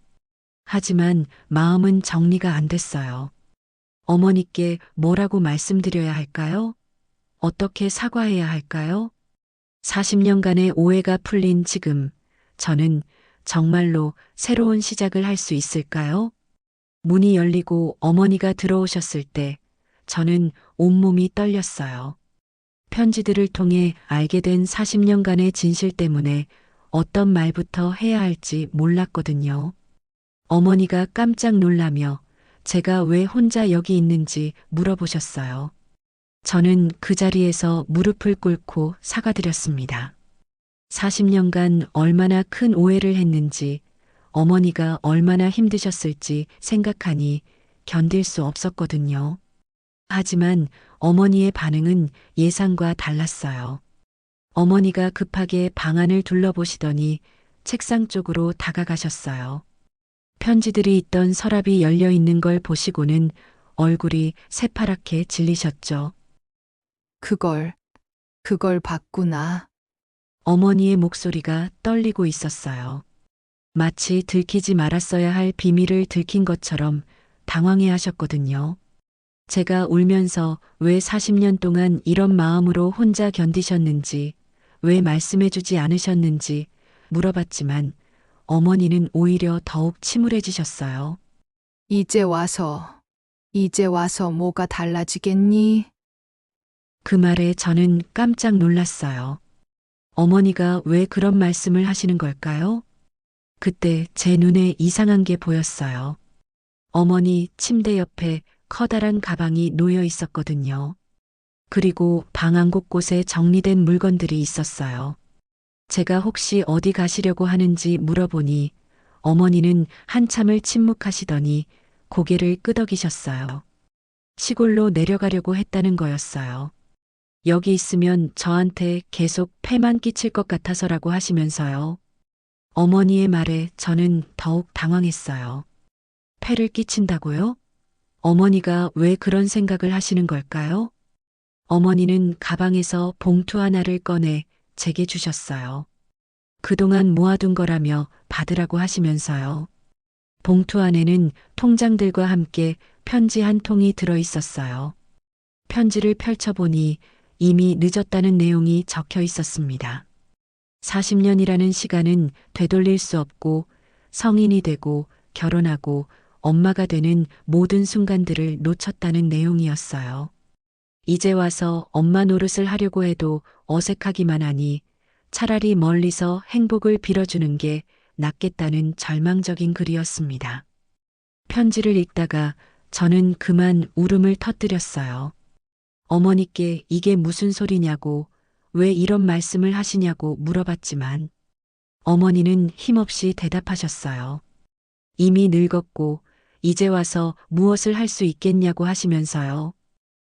하지만 마음은 정리가 안 됐어요. 어머니께 뭐라고 말씀드려야 할까요? 어떻게 사과해야 할까요? 40년간의 오해가 풀린 지금, 저는 정말로 새로운 시작을 할 수 있을까요? 문이 열리고 어머니가 들어오셨을 때 저는 온몸이 떨렸어요. 편지들을 통해 알게 된 40년간의 진실 때문에 어떤 말부터 해야 할지 몰랐거든요. 어머니가 깜짝 놀라며 제가 왜 혼자 여기 있는지 물어보셨어요. 저는 그 자리에서 무릎을 꿇고 사과드렸습니다. 40년간 얼마나 큰 오해를 했는지, 어머니가 얼마나 힘드셨을지 생각하니 견딜 수 없었거든요. 하지만 어머니의 반응은 예상과 달랐어요. 어머니가 급하게 방안을 둘러보시더니 책상 쪽으로 다가가셨어요. 편지들이 있던 서랍이 열려 있는 걸 보시고는 얼굴이 새파랗게 질리셨죠. 그걸 봤구나. 어머니의 목소리가 떨리고 있었어요. 마치 들키지 말았어야 할 비밀을 들킨 것처럼 당황해 하셨거든요. 제가 울면서 왜 40년 동안 이런 마음으로 혼자 견디셨는지, 왜 말씀해 주지 않으셨는지 물어봤지만 어머니는 오히려 더욱 침울해지셨어요. 이제 와서 뭐가 달라지겠니? 그 말에 저는 깜짝 놀랐어요. 어머니가 왜 그런 말씀을 하시는 걸까요? 그때 제 눈에 이상한 게 보였어요. 어머니 침대 옆에 커다란 가방이 놓여 있었거든요. 그리고 방 안 곳곳에 정리된 물건들이 있었어요. 제가 혹시 어디 가시려고 하는지 물어보니 어머니는 한참을 침묵하시더니 고개를 끄덕이셨어요. 시골로 내려가려고 했다는 거였어요. 여기 있으면 저한테 계속 폐만 끼칠 것 같아서라고 하시면서요. 어머니의 말에 저는 더욱 당황했어요. 폐를 끼친다고요? 어머니가 왜 그런 생각을 하시는 걸까요? 어머니는 가방에서 봉투 하나를 꺼내 제게 주셨어요. 그동안 모아둔 거라며 받으라고 하시면서요. 봉투 안에는 통장들과 함께 편지 한 통이 들어 있었어요. 편지를 펼쳐보니 이미 늦었다는 내용이 적혀 있었습니다. 40년이라는 시간은 되돌릴 수 없고 성인이 되고 결혼하고 엄마가 되는 모든 순간들을 놓쳤다는 내용이었어요. 이제 와서 엄마 노릇을 하려고 해도 어색하기만 하니 차라리 멀리서 행복을 빌어주는 게 낫겠다는 절망적인 글이었습니다. 편지를 읽다가 저는 그만 울음을 터뜨렸어요. 어머니께 이게 무슨 소리냐고, 왜 이런 말씀을 하시냐고 물어봤지만 어머니는 힘없이 대답하셨어요. 이미 늙었고 이제 와서 무엇을 할 수 있겠냐고 하시면서요.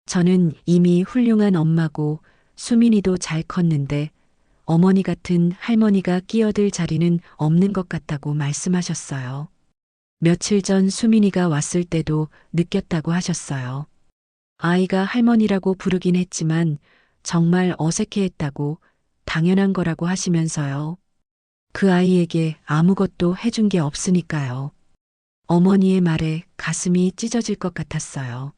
저는 이미 훌륭한 엄마고 수민이도 잘 컸는데 어머니 같은 할머니가 끼어들 자리는 없는 것 같다고 말씀하셨어요. 며칠 전 수민이가 왔을 때도 느꼈다고 하셨어요. 아이가 할머니라고 부르긴 했지만 정말 어색해했다고, 당연한 거라고 하시면서요. 그 아이에게 아무것도 해준 게 없으니까요. 어머니의 말에 가슴이 찢어질 것 같았어요.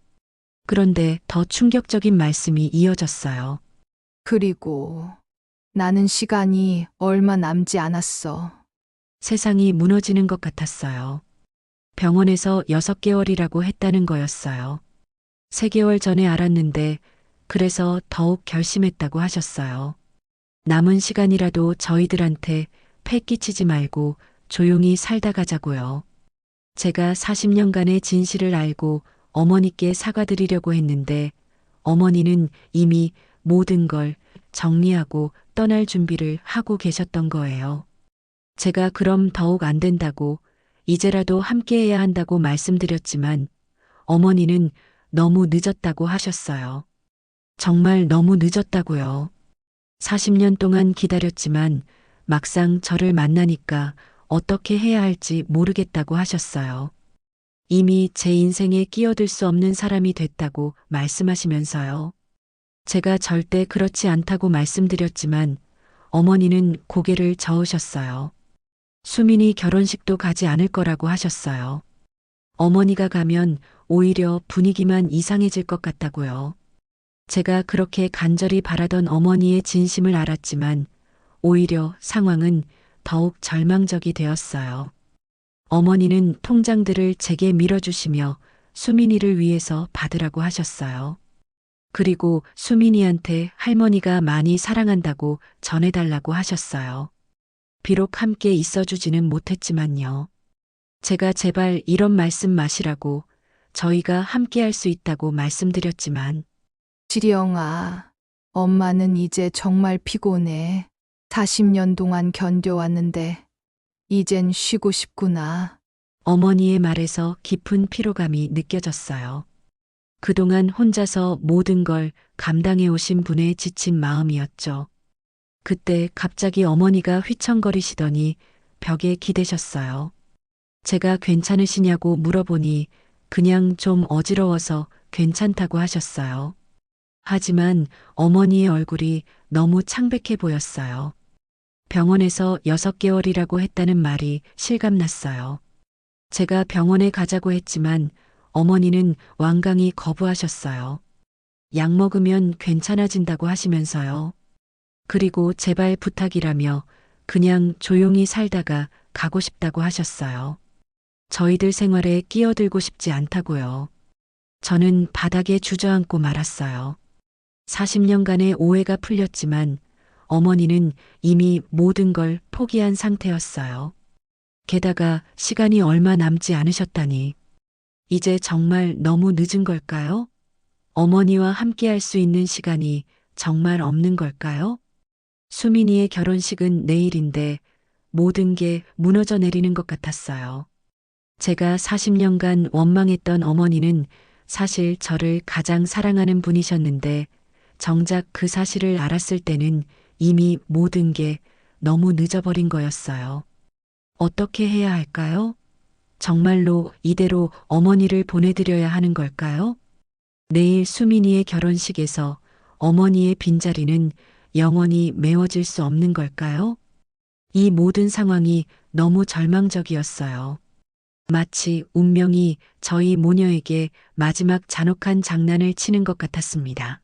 그런데 더 충격적인 말씀이 이어졌어요. 그리고 나는 시간이 얼마 남지 않았어. 세상이 무너지는 것 같았어요. 병원에서 6개월이라고 했다는 거였어요. 3개월 전에 알았는데 그래서 더욱 결심했다고 하셨어요. 남은 시간이라도 저희들한테 패 끼치지 말고 조용히 살다 가자고요. 제가 40년간의 진실을 알고 어머니께 사과드리려고 했는데 어머니는 이미 모든 걸 정리하고 떠날 준비를 하고 계셨던 거예요. 제가 그럼 더욱 안 된다고 이제라도 함께해야 한다고 말씀드렸지만 어머니는 너무 늦었다고 하셨어요. 정말 너무 늦었다고요. 40년 동안 기다렸지만 막상 저를 만나니까 어떻게 해야 할지 모르겠다고 하셨어요. 이미 제 인생에 끼어들 수 없는 사람이 됐다고 말씀하시면서요. 제가 절대 그렇지 않다고 말씀드렸지만 어머니는 고개를 저으셨어요. 수민이 결혼식도 가지 않을 거라고 하셨어요. 어머니가 가면 오히려 분위기만 이상해질 것 같다고요. 제가 그렇게 간절히 바라던 어머니의 진심을 알았지만 오히려 상황은 더욱 절망적이 되었어요. 어머니는 통장들을 제게 밀어주시며 수민이를 위해서 받으라고 하셨어요. 그리고 수민이한테 할머니가 많이 사랑한다고 전해달라고 하셨어요. 비록 함께 있어주지는 못했지만요. 제가 제발 이런 말씀 마시라고 저희가 함께 할 수 있다고 말씀드렸지만 지령아, 엄마는 이제 정말 피곤해. 40년 동안 견뎌왔는데 이젠 쉬고 싶구나. 어머니의 말에서 깊은 피로감이 느껴졌어요. 그동안 혼자서 모든 걸 감당해 오신 분의 지친 마음이었죠. 그때 갑자기 어머니가 휘청거리시더니 벽에 기대셨어요. 제가 괜찮으시냐고 물어보니 그냥 좀 어지러워서 괜찮다고 하셨어요. 하지만 어머니의 얼굴이 너무 창백해 보였어요. 병원에서 6개월이라고 했다는 말이 실감났어요. 제가 병원에 가자고 했지만 어머니는 완강히 거부하셨어요. 약 먹으면 괜찮아진다고 하시면서요. 그리고 제발 부탁이라며 그냥 조용히 살다가 가고 싶다고 하셨어요. 저희들 생활에 끼어들고 싶지 않다고요. 저는 바닥에 주저앉고 말았어요. 40년간의 오해가 풀렸지만 어머니는 이미 모든 걸 포기한 상태였어요. 게다가 시간이 얼마 남지 않으셨다니. 이제 정말 너무 늦은 걸까요? 어머니와 함께 할 수 있는 시간이 정말 없는 걸까요? 수민이의 결혼식은 내일인데 모든 게 무너져 내리는 것 같았어요. 제가 40년간 원망했던 어머니는 사실 저를 가장 사랑하는 분이셨는데 정작 그 사실을 알았을 때는 이미 모든 게 너무 늦어버린 거였어요. 어떻게 해야 할까요? 정말로 이대로 어머니를 보내드려야 하는 걸까요? 내일 수민이의 결혼식에서 어머니의 빈자리는 영원히 메워질 수 없는 걸까요? 이 모든 상황이 너무 절망적이었어요. 마치 운명이 저희 모녀에게 마지막 잔혹한 장난을 치는 것 같았습니다.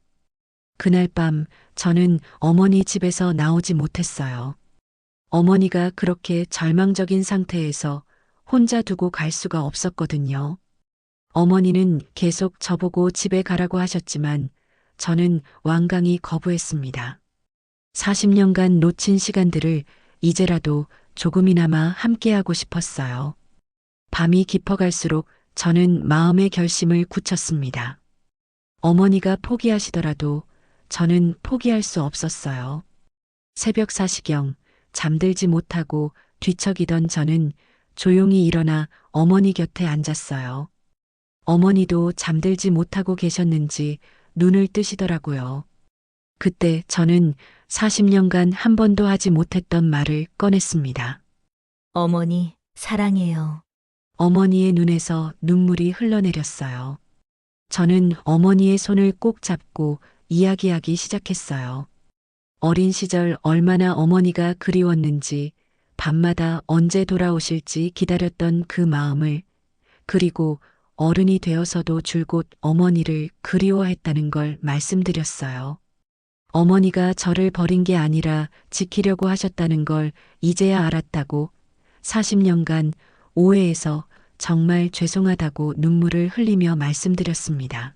그날 밤 저는 어머니 집에서 나오지 못했어요. 어머니가 그렇게 절망적인 상태에서 혼자 두고 갈 수가 없었거든요. 어머니는 계속 저보고 집에 가라고 하셨지만 저는 완강히 거부했습니다. 40년간 놓친 시간들을 이제라도 조금이나마 함께하고 싶었어요. 밤이 깊어갈수록 저는 마음의 결심을 굳혔습니다. 어머니가 포기하시더라도 저는 포기할 수 없었어요. 새벽 4시경 잠들지 못하고 뒤척이던 저는 조용히 일어나 어머니 곁에 앉았어요. 어머니도 잠들지 못하고 계셨는지 눈을 뜨시더라고요. 그때 저는 40년간 한 번도 하지 못했던 말을 꺼냈습니다. 어머니, 사랑해요. 어머니의 눈에서 눈물이 흘러내렸어요. 저는 어머니의 손을 꼭 잡고 이야기하기 시작했어요. 어린 시절 얼마나 어머니가 그리웠는지, 밤마다 언제 돌아오실지 기다렸던 그 마음을, 그리고 어른이 되어서도 줄곧 어머니를 그리워했다는 걸 말씀드렸어요. 어머니가 저를 버린 게 아니라 지키려고 하셨다는 걸 이제야 알았다고 40년간 오해해서 정말 죄송하다고 눈물을 흘리며 말씀드렸습니다.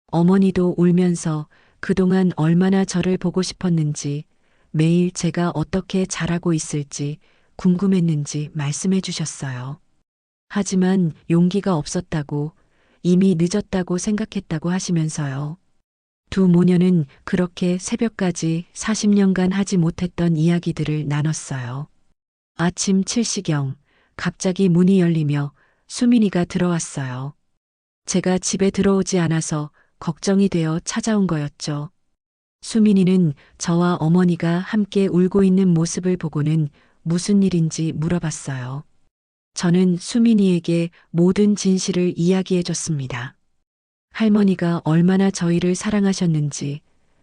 어머니도 울면서 그동안 얼마나 저를 보고 싶었는지, 매일 제가 어떻게 자라고 있을지 궁금했는지 말씀해 주셨어요. 하지만 용기가 없었다고, 이미 늦었다고 생각했다고 하시면서요. 두 모녀는 그렇게 새벽까지 40년간 하지 못했던 이야기들을 나눴어요. 아침 7시경 갑자기 문이 열리며 수민이가 들어왔어요. 제가 집에 들어오지 않아서 걱정이 되어 찾아온 거였죠. 수민이는 저와 어머니가 함께 울고 있는 모습을 보고는 무슨 일인지 물어봤어요. 저는 수민이에게 모든 진실을 이야기해 줬습니다. 할머니가 얼마나 저희를 사랑하셨는지,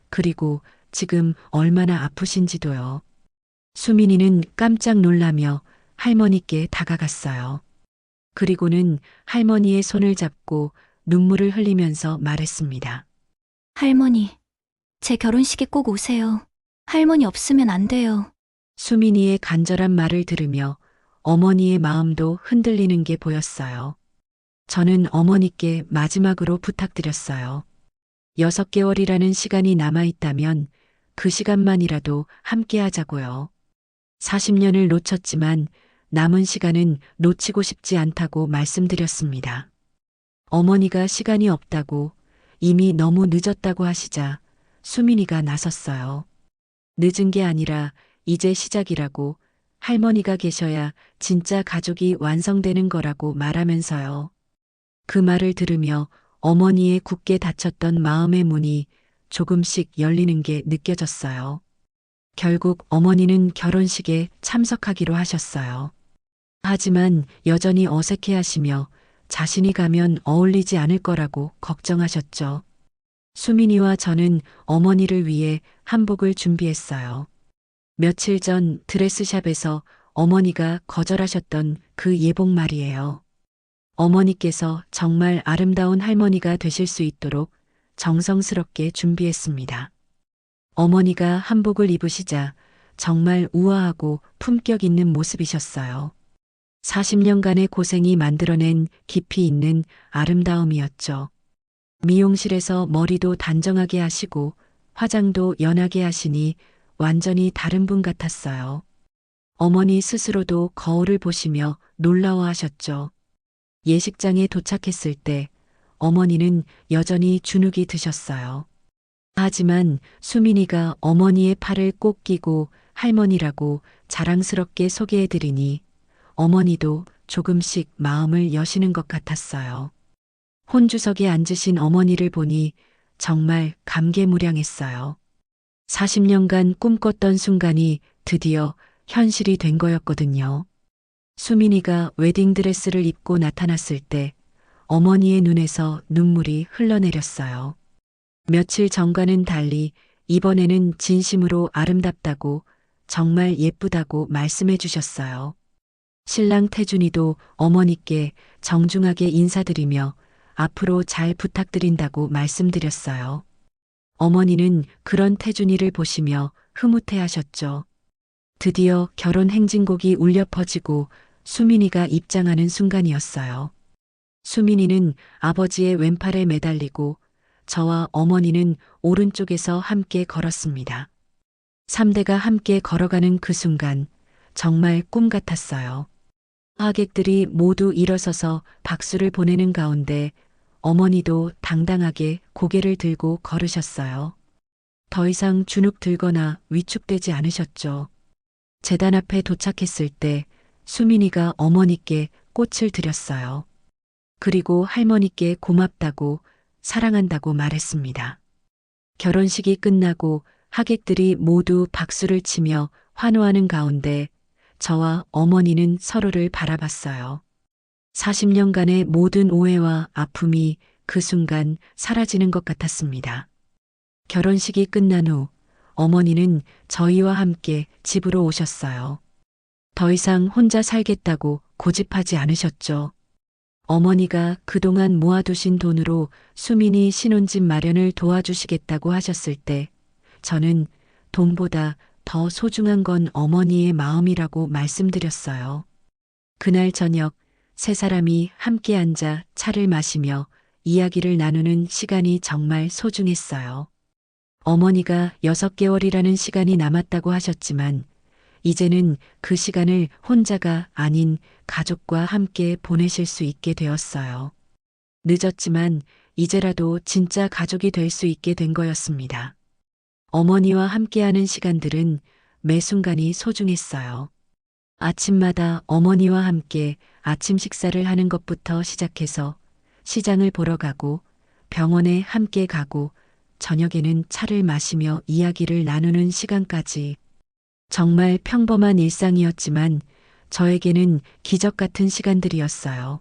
그리고 지금 얼마나 아프신지도요. 수민이는 깜짝 놀라며 할머니께 다가갔어요. 그리고는 할머니의 손을 잡고 눈물을 흘리면서 말했습니다. 할머니, 제 결혼식에 꼭 오세요. 할머니 없으면 안 돼요. 수민이의 간절한 말을 들으며 어머니의 마음도 흔들리는 게 보였어요. 저는 어머니께 마지막으로 부탁드렸어요. 6개월이라는 시간이 남아있다면 그 시간만이라도 함께 하자고요. 40년을 놓쳤지만 남은 시간은 놓치고 싶지 않다고 말씀드렸습니다. 어머니가 시간이 없다고, 이미 너무 늦었다고 하시자 수민이가 나섰어요. 늦은 게 아니라 이제 시작이라고, 할머니가 계셔야 진짜 가족이 완성되는 거라고 말하면서요. 그 말을 들으며 어머니의 굳게 닫혔던 마음의 문이 조금씩 열리는 게 느껴졌어요. 결국 어머니는 결혼식에 참석하기로 하셨어요. 하지만 여전히 어색해 하시며 자신이 가면 어울리지 않을 거라고 걱정하셨죠. 수민이와 저는 어머니를 위해 한복을 준비했어요. 며칠 전 드레스샵에서 어머니가 거절하셨던 그 예복 말이에요. 어머니께서 정말 아름다운 할머니가 되실 수 있도록 정성스럽게 준비했습니다. 어머니가 한복을 입으시자 정말 우아하고 품격 있는 모습이셨어요. 40년간의 고생이 만들어낸 깊이 있는 아름다움이었죠. 미용실에서 머리도 단정하게 하시고 화장도 연하게 하시니 완전히 다른 분 같았어요. 어머니 스스로도 거울을 보시며 놀라워하셨죠. 예식장에 도착했을 때 어머니는 여전히 주눅이 드셨어요. 하지만 수민이가 어머니의 팔을 꼭 끼고 할머니라고 자랑스럽게 소개해드리니 어머니도 조금씩 마음을 여시는 것 같았어요. 혼주석에 앉으신 어머니를 보니 정말 감개무량했어요. 40년간 꿈꿨던 순간이 드디어 현실이 된 거였거든요. 수민이가 웨딩드레스를 입고 나타났을 때 어머니의 눈에서 눈물이 흘러내렸어요. 며칠 전과는 달리 이번에는 진심으로 아름답다고, 정말 예쁘다고 말씀해 주셨어요. 신랑 태준이도 어머니께 정중하게 인사드리며 앞으로 잘 부탁드린다고 말씀드렸어요. 어머니는 그런 태준이를 보시며 흐뭇해 하셨죠. 드디어 결혼 행진곡이 울려 퍼지고 수민이가 입장하는 순간이었어요. 수민이는 아버지의 왼팔에 매달리고 저와 어머니는 오른쪽에서 함께 걸었습니다. 3대가 함께 걸어가는 그 순간 정말 꿈 같았어요. 하객들이 모두 일어서서 박수를 보내는 가운데 어머니도 당당하게 고개를 들고 걸으셨어요. 더 이상 주눅 들거나 위축되지 않으셨죠. 제단 앞에 도착했을 때 수민이가 어머니께 꽃을 드렸어요. 그리고 할머니께 고맙다고, 사랑한다고 말했습니다. 결혼식이 끝나고 하객들이 모두 박수를 치며 환호하는 가운데 저와 어머니는 서로를 바라봤어요. 40년간의 모든 오해와 아픔이 그 순간 사라지는 것 같았습니다. 결혼식이 끝난 후 어머니는 저희와 함께 집으로 오셨어요. 더 이상 혼자 살겠다고 고집하지 않으셨죠. 어머니가 그동안 모아두신 돈으로 수민이 신혼집 마련을 도와주시겠다고 하셨을 때 저는 돈보다 더 소중한 건 어머니의 마음이라고 말씀드렸어요. 그날 저녁 세 사람이 함께 앉아 차를 마시며 이야기를 나누는 시간이 정말 소중했어요. 어머니가 6개월이라는 시간이 남았다고 하셨지만 이제는 그 시간을 혼자가 아닌 가족과 함께 보내실 수 있게 되었어요. 늦었지만 이제라도 진짜 가족이 될 수 있게 된 거였습니다. 어머니와 함께하는 시간들은 매 순간이 소중했어요. 아침마다 어머니와 함께 아침 식사를 하는 것부터 시작해서 시장을 보러 가고 병원에 함께 가고 저녁에는 차를 마시며 이야기를 나누는 시간까지 정말 평범한 일상이었지만 저에게는 기적 같은 시간들이었어요.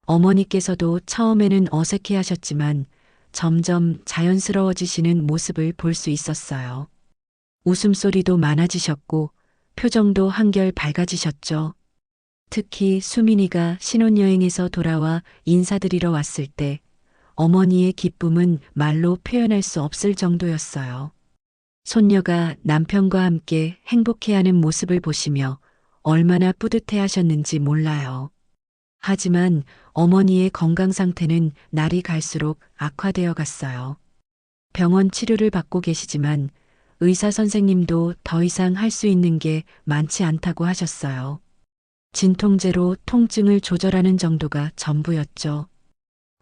어머니께서도 처음에는 어색해 하셨지만 점점 자연스러워지시는 모습을 볼 수 있었어요. 웃음소리도 많아지셨고 표정도 한결 밝아지셨죠. 특히 수민이가 신혼여행에서 돌아와 인사드리러 왔을 때 어머니의 기쁨은 말로 표현할 수 없을 정도였어요. 손녀가 남편과 함께 행복해하는 모습을 보시며 얼마나 뿌듯해 하셨는지 몰라요. 하지만 어머니의 건강 상태는 날이 갈수록 악화되어 갔어요. 병원 치료를 받고 계시지만 의사 선생님도 더 이상 할 수 있는 게 많지 않다고 하셨어요. 진통제로 통증을 조절하는 정도가 전부였죠.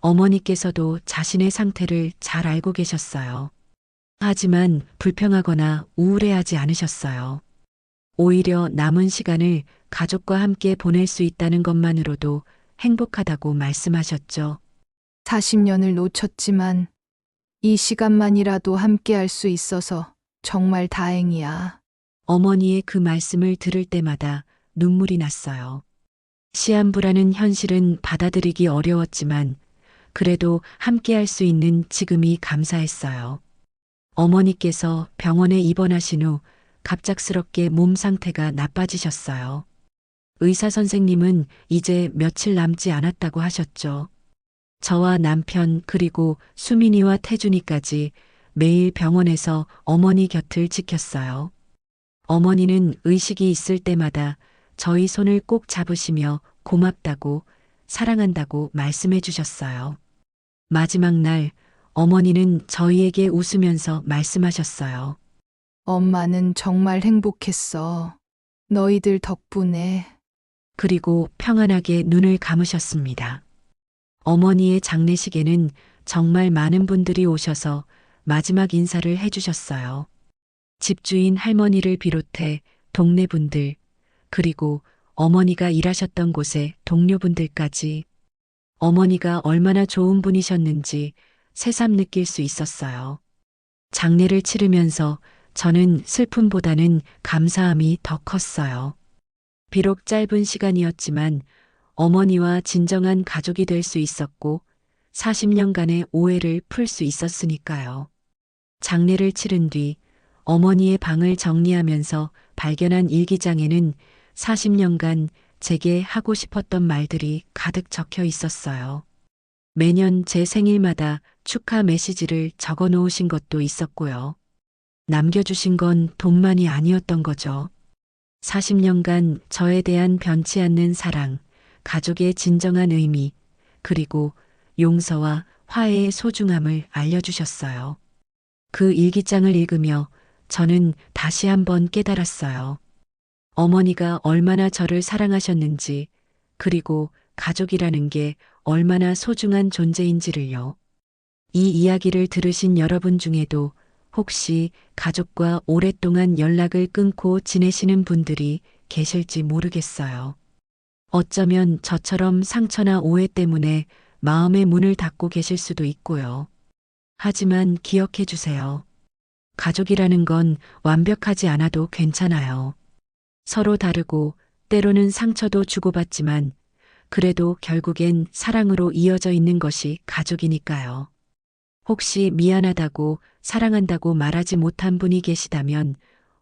어머니께서도 자신의 상태를 잘 알고 계셨어요. 하지만 불평하거나 우울해하지 않으셨어요. 오히려 남은 시간을 가족과 함께 보낼 수 있다는 것만으로도 행복하다고 말씀하셨죠. 40년을 놓쳤지만 이 시간만이라도 함께 할 수 있어서 정말 다행이야. 어머니의 그 말씀을 들을 때마다 눈물이 났어요. 시한부라는 현실은 받아들이기 어려웠지만 그래도 함께 할 수 있는 지금이 감사했어요. 어머니께서 병원에 입원하신 후 갑작스럽게 몸 상태가 나빠지셨어요. 의사 선생님은 이제 며칠 남지 않았다고 하셨죠. 저와 남편 그리고 수민이와 태준이까지 매일 병원에서 어머니 곁을 지켰어요. 어머니는 의식이 있을 때마다 저희 손을 꼭 잡으시며 고맙다고 사랑한다고 말씀해 주셨어요. 마지막 날 어머니는 저희에게 웃으면서 말씀하셨어요. 엄마는 정말 행복했어. 너희들 덕분에. 그리고 평안하게 눈을 감으셨습니다. 어머니의 장례식에는 정말 많은 분들이 오셔서 마지막 인사를 해주셨어요. 집주인 할머니를 비롯해 동네 분들, 그리고 어머니가 일하셨던 곳의 동료분들까지 어머니가 얼마나 좋은 분이셨는지 새삼 느낄 수 있었어요. 장례를 치르면서 저는 슬픔보다는 감사함이 더 컸어요. 비록 짧은 시간이었지만 어머니와 진정한 가족이 될 수 있었고 40년간의 오해를 풀 수 있었으니까요. 장례를 치른 뒤 어머니의 방을 정리하면서 발견한 일기장에는 40년간 제게 하고 싶었던 말들이 가득 적혀 있었어요. 매년 제 생일마다 축하 메시지를 적어 놓으신 것도 있었고요. 남겨주신 건 돈만이 아니었던 거죠. 40년간 저에 대한 변치 않는 사랑, 가족의 진정한 의미, 그리고 용서와 화해의 소중함을 알려주셨어요. 그 일기장을 읽으며 저는 다시 한번 깨달았어요. 어머니가 얼마나 저를 사랑하셨는지, 그리고 가족이라는 게 얼마나 소중한 존재인지를요. 이 이야기를 들으신 여러분 중에도 혹시 가족과 오랫동안 연락을 끊고 지내시는 분들이 계실지 모르겠어요. 어쩌면 저처럼 상처나 오해 때문에 마음의 문을 닫고 계실 수도 있고요. 하지만 기억해 주세요. 가족이라는 건 완벽하지 않아도 괜찮아요. 서로 다르고 때로는 상처도 주고받지만 그래도 결국엔 사랑으로 이어져 있는 것이 가족이니까요. 혹시 미안하다고 사랑한다고 말하지 못한 분이 계시다면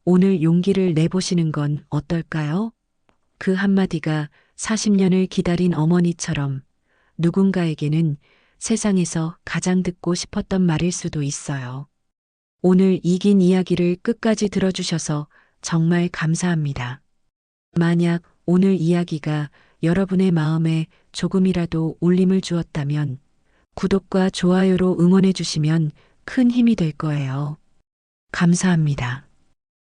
오늘 용기를 내보시는 건 어떨까요? 그 한마디가 40년을 기다린 어머니처럼 누군가에게는 세상에서 가장 듣고 싶었던 말일 수도 있어요. 오늘 이 긴 이야기를 끝까지 들어주셔서 정말 감사합니다. 만약 오늘 이야기가 여러분의 마음에 조금이라도 울림을 주었다면 구독과 좋아요로 응원해 주시면 큰 힘이 될 거예요. 감사합니다.